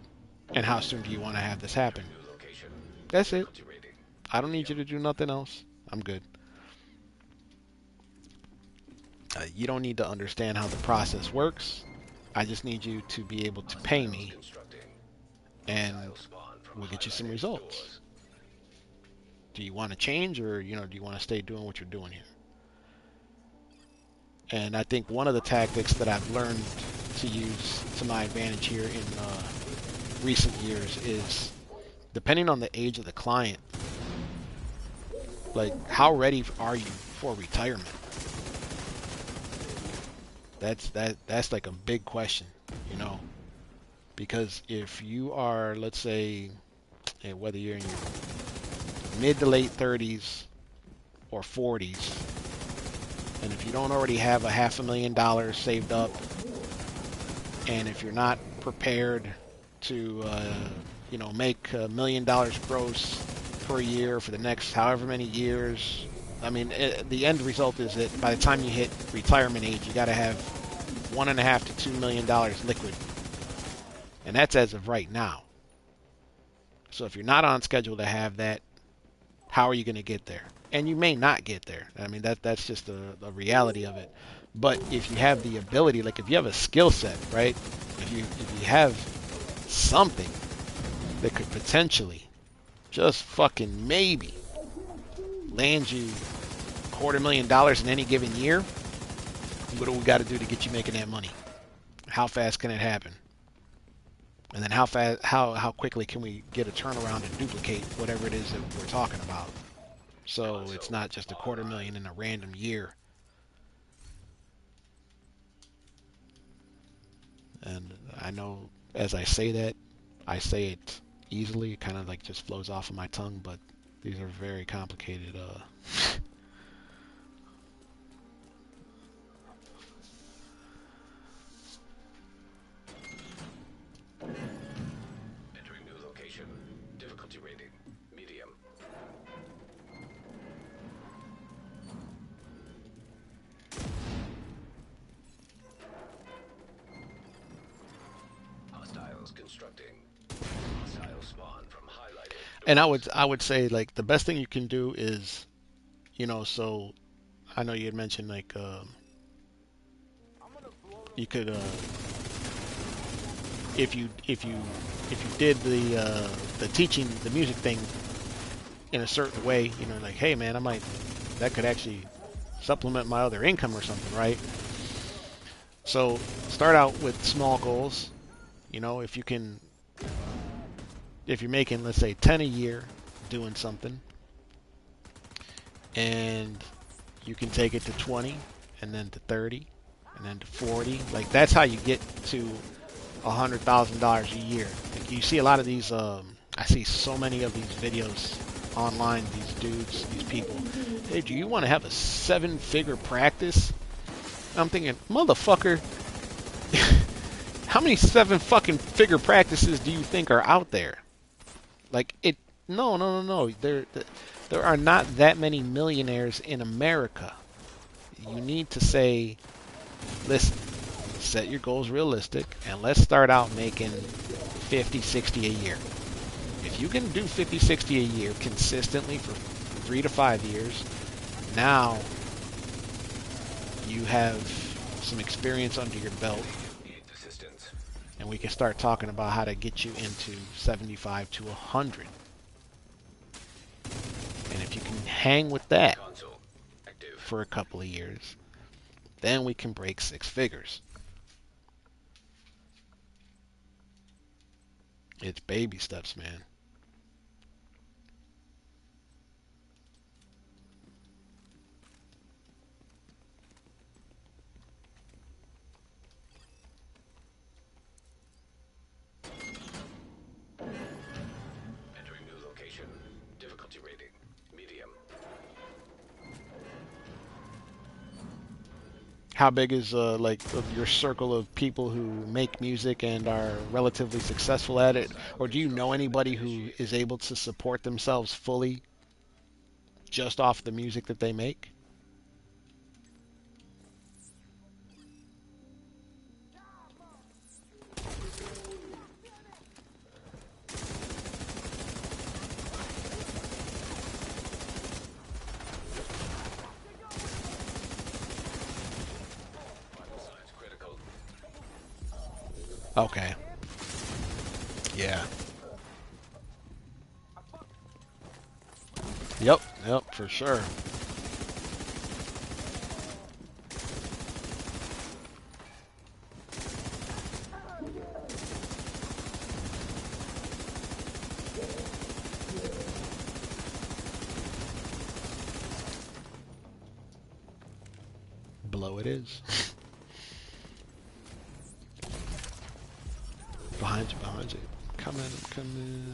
And how soon do you want to have this happen? New location. That's it. Difficulty rating. I don't need you to do nothing else. I'm good. You don't need to understand how the process works. I just need you to be able to pay me, Constructing. and Hostile spawn from we'll get you some highlighted results. doors. Do you want to change, or you know, do you want to stay doing what you're doing here? And I think one of the tactics that I've learned to use to my advantage here in recent years is, depending on the age of the client, like how ready are you for retirement? That's like a big question, you know, because if you are, let's say, whether you're in your mid to late 30s or 40s, and if you don't already have a $500,000 saved up, and if you're not prepared to, you know, make $1 million gross per year for the next however many years, I mean, the end result is that by the time you hit retirement age, you got to have $1.5 to $2 million liquid, and that's as of right now. So if you're not on schedule to have that, how are you going to get there? And you may not get there. I mean, that's just the reality of it. But if you have the ability, like if you have a skill set, right? If you have something that could potentially just fucking maybe land you $250,000 in any given year, what do we got to do to get you making that money? How fast can it happen? And then how quickly can we get a turnaround and duplicate whatever it is that we're talking about? So it's not just $250,000 in a random year. And I know as I say that, I say it easily, it kind of like just flows off of my tongue, but these are very complicated Entering new location. Difficulty rating. Medium. Hostiles constructing. Hostile spawn from highlighted and doors. I would say like the best thing you can do is, you know, so I know you had mentioned like you could if you did the teaching the music thing in a certain way, you know, like, hey man, that could actually supplement my other income or something, right? So start out with small goals. You know, if you're making, let's say, 10 a year doing something, and you can take it to 20, and then to 30, and then to 40. Like that's how you get to $100,000 a year. Like you see a lot of these. I see so many of these videos online, these dudes, these people. Hey, do you want to have a 7-figure practice? I'm thinking, motherfucker, how many 7-fucking-figure practices do you think are out there? Like, no. There are not that many millionaires in America. You need to say, listen, set your goals realistic, and let's start out making 50, 60 a year. If you can do 50, 60 a year consistently for 3 to 5 years, now you have some experience under your belt, and we can start talking about how to get you into 75 to 100. And if you can hang with that for a couple of years, then we can break 6 figures. It's baby steps, man. Entering new location. Difficulty rating. Medium. How big is like your circle of people who make music and are relatively successful at it? Or do you know anybody who is able to support themselves fully just off the music that they make? Okay. Yeah. Yep, for sure. Blow it is. Behind you. Come in.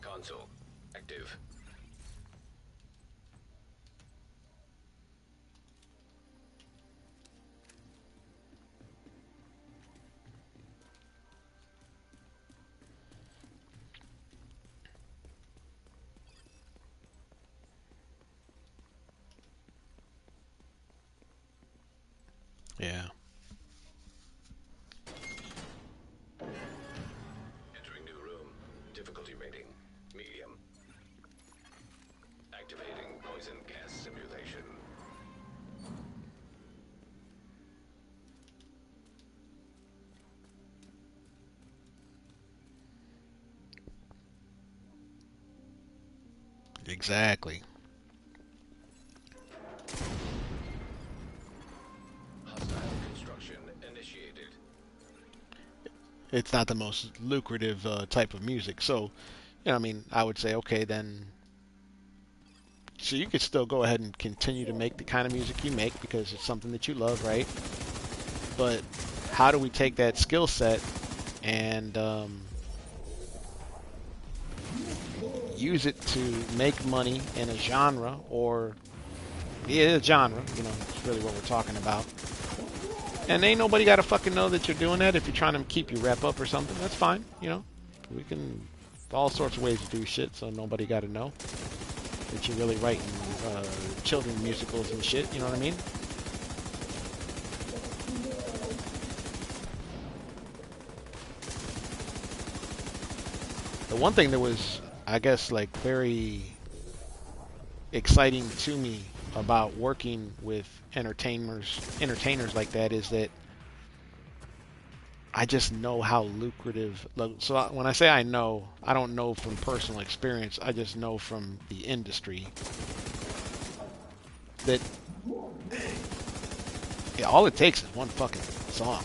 Console. Active. Yeah. Entering new room. Difficulty rating. Medium. Activating poison gas simulation. Exactly. Hostile construction initiated. It's not the most lucrative type of music. So, I mean, I would say, okay, then. So you could still go ahead and continue to make the kind of music you make because it's something that you love, right? But how do we take that skill set and use it to make money in a genre, or a genre, it's really what we're talking about. And ain't nobody got to fucking know that you're doing that. If you're trying to keep your rep up or something, that's fine, We can, all sorts of ways to do shit, so nobody got to know that you're really writing children's musicals and shit, you know what I mean? The one thing that was, I guess, like very exciting to me about working with entertainers like that is that I just know how lucrative. So when I say I know, I don't know from personal experience. I just know from the industry that all it takes is one fucking song.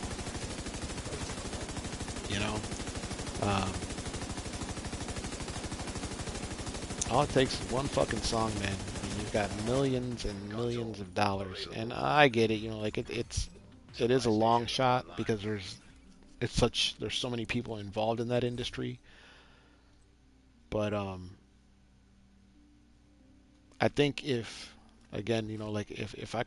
All it takes is one fucking song, man. And you've got millions and millions of dollars. And I get it, you know, like it is a long shot because there's so many people involved in that industry. But I think if again, you know, like if I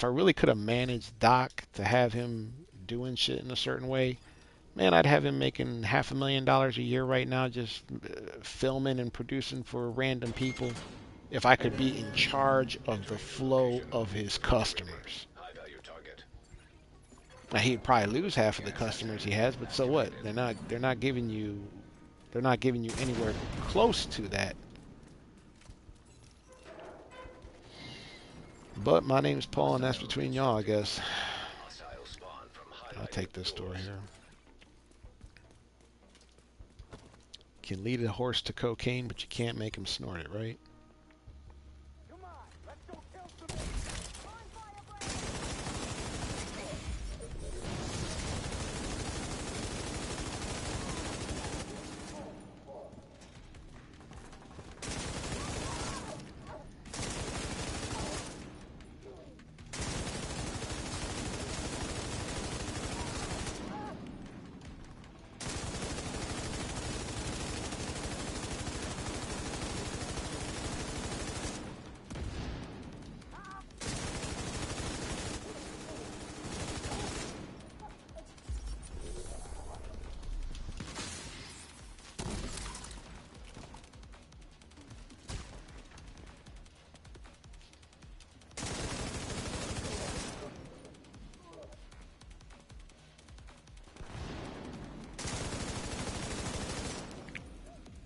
really could have managed Doc to have him doing shit in a certain way, man, I'd have him making $500,000 a year right now, just filming and producing for random people. If I could be in charge of the flow of his customers. High value target. Now he'd probably lose half of the customers he has, but so what? They're not giving you anywhere close to that. But my name's Paul, and that's between y'all, I guess. Hostile spawn from I'll highlighted take this door doors. here. Can lead a horse to cocaine, but you can't make him snort it, right? Come on, let's go kill some.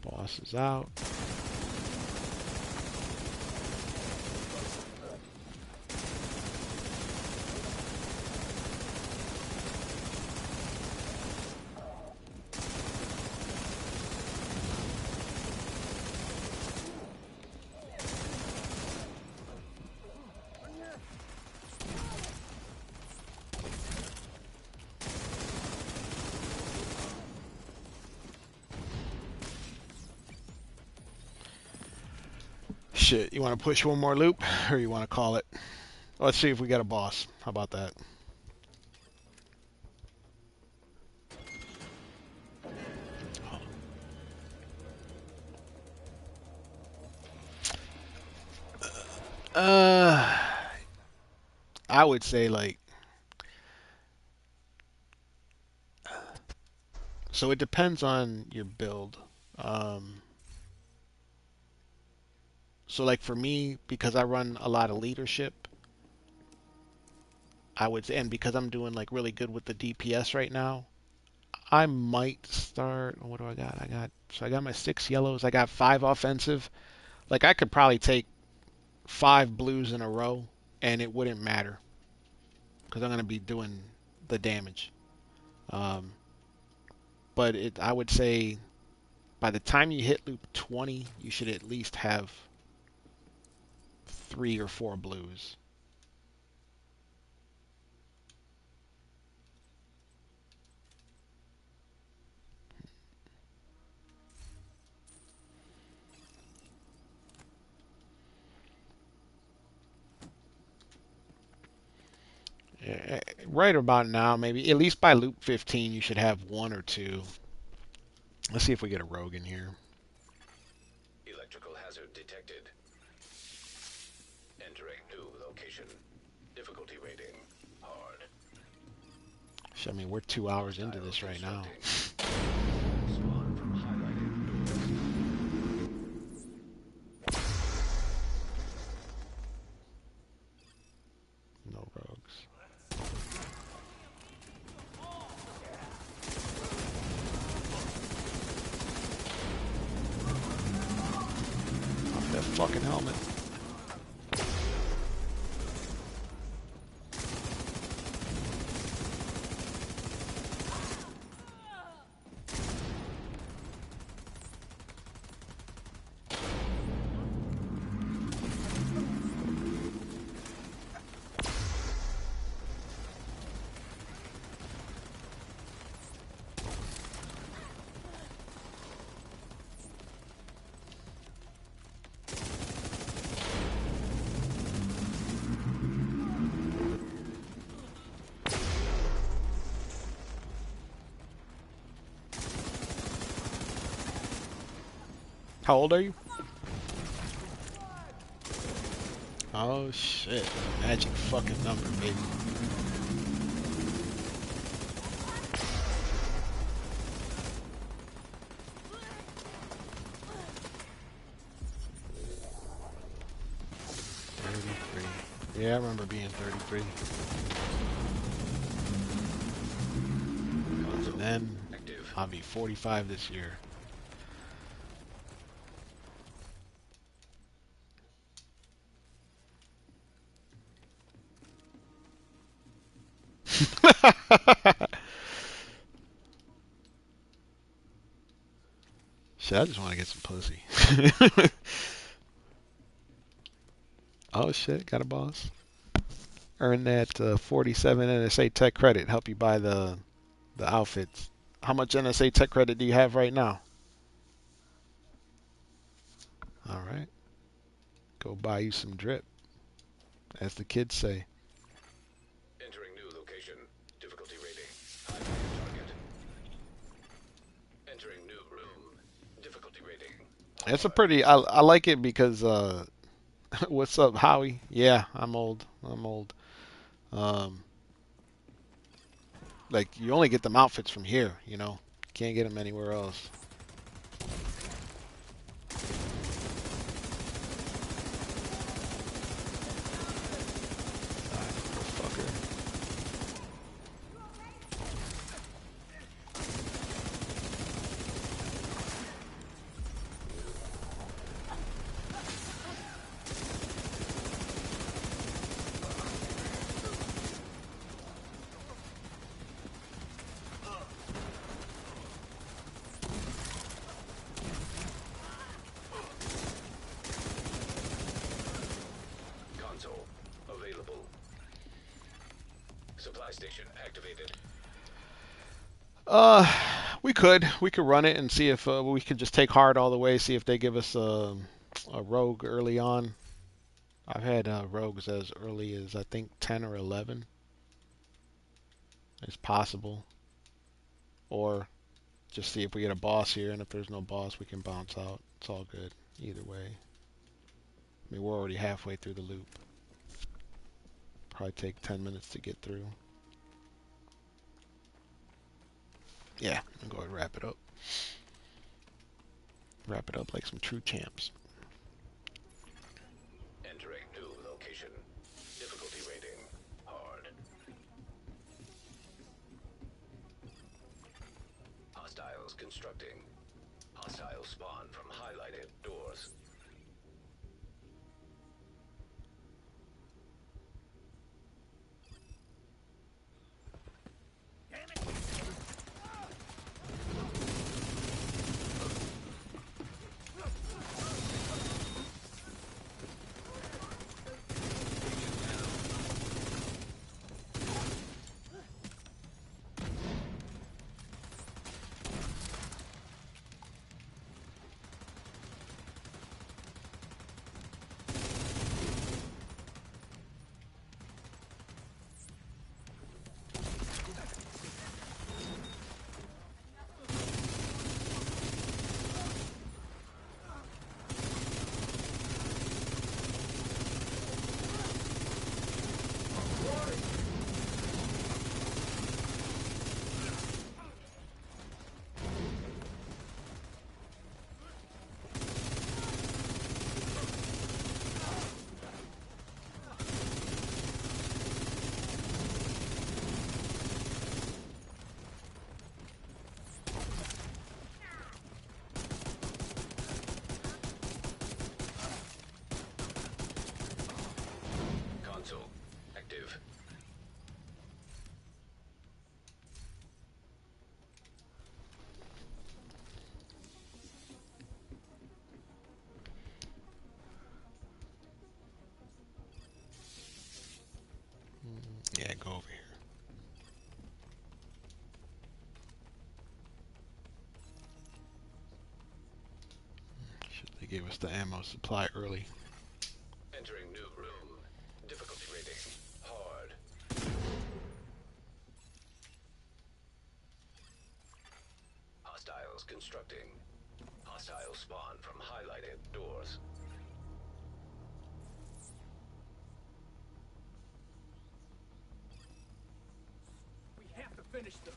Boss is out. Shit, you want to push one more loop, or you want to call it? Let's see if we got a boss. How about that? Uh, I would say like, so it depends on your build. Um, so like for me, because I run a lot of leadership, I would say, and because I'm doing like really good with the DPS right now, I might start. What do I got? I got my 6 yellows. I got 5 offensive. Like I could probably take 5 blues in a row, and it wouldn't matter because I'm gonna be doing the damage. Um, but I would say by the time you hit loop 20, you should at least have 3 or 4 blues. Right about now, maybe at least by loop 15, you should have 1 or 2. Let's see if we get a rogue in here. Electrical hazard detected. Entering new location. Difficulty rating. Hard. I mean, we're 2 hours into this right now. Spawn from highlighted doors. No rogues. Off that fucking helmet. How old are you? Oh shit. Magic fucking number, baby. Yeah, I remember being 33. And then Active. I'll be 45 this year. Shit, I just want to get some pussy. Oh shit, got a boss. Earn that 47 NSA tech credit. Help you buy the outfits. How much NSA tech credit do you have right now? All right, go buy you some drip, as the kids say. Entering new location. Difficulty rating. High target. Entering new room. Difficulty rating. It's a Hard. pretty. I like it because what's up, Howie? Yeah, I'm old. I'm old. Um, like you only get them outfits from here. You know, can't get them anywhere else. Fucker. Console. Available. Supply station activated. Uh, we could run it and see if we could just take hard all the way. See if they give us a rogue early on. I've had rogues as early as I think 10 or 11. It's possible. Or just see if we get a boss here, and if there's no boss, we can bounce out. It's all good either way. I mean, we're already halfway through the loop. Probably take 10 minutes to get through. Yeah, I'm going to wrap it up. Wrap it up like some true champs. Entering new location. Difficulty rating. Hard. Hostiles constructing. Hostile spawn from highlighted doors. Console. Active. Yeah, go over here. Shit, they gave us the ammo supply early. Entering new room. Difficulty rating. Hard. Hostiles constructing. Hostile spawn from highlighted doors. We have to finish them.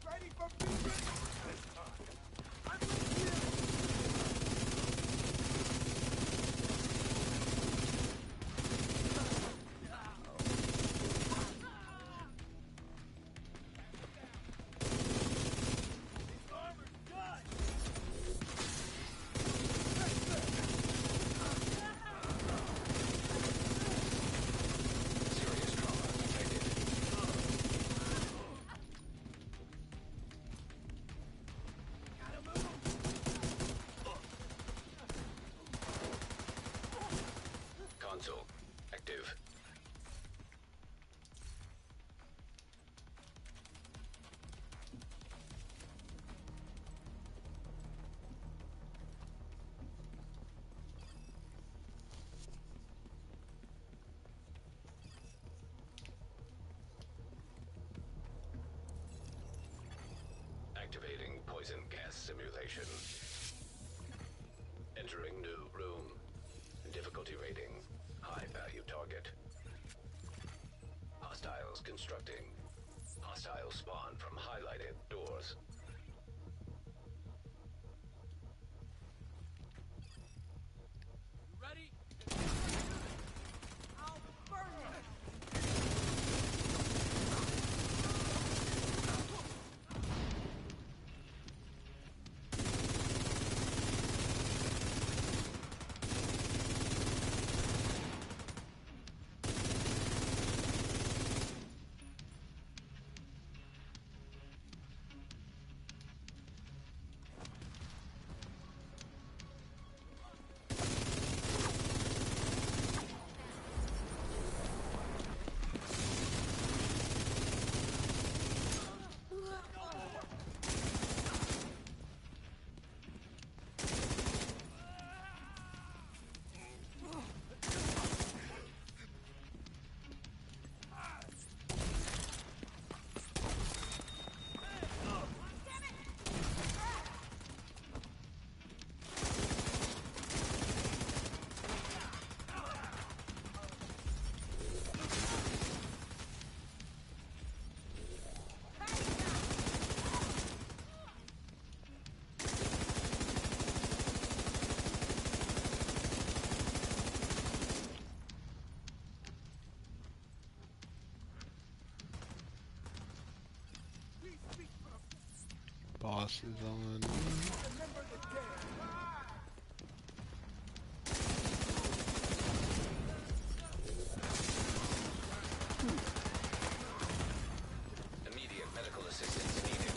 Ready for business. I'm with you. Armor's done. Serious trauma detected. Gotta move. Console active. Activating poison gas simulation. Entering new room. Difficulty rating. High value target. Hostiles constructing. Hostile spawn from highlighted doors. You ready? I'll burn you. We speak for Boss is on. remember the day. Immediate medical assistance needed.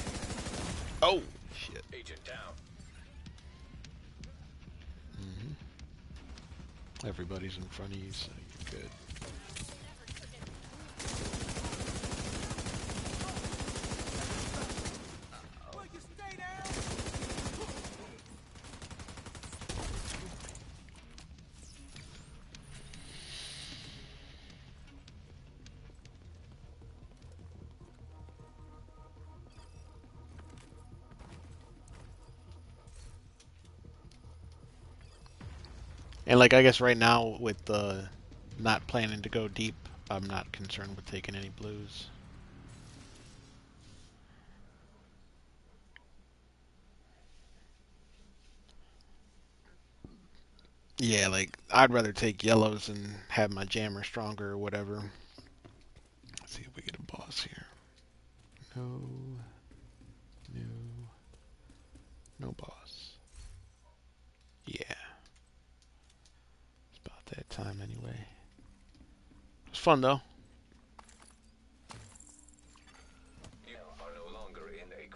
Oh shit. Agent down. Everybody's in front of you, so you're good. Will you stay down? And like I guess right now with the not planning to go deep, I'm not concerned with taking any blues. Yeah, like I'd rather take yellows and have my jammer stronger or whatever. Let's see if we get a boss here. No, no, no boss. Yeah, it's about that time anyway. It was fun though.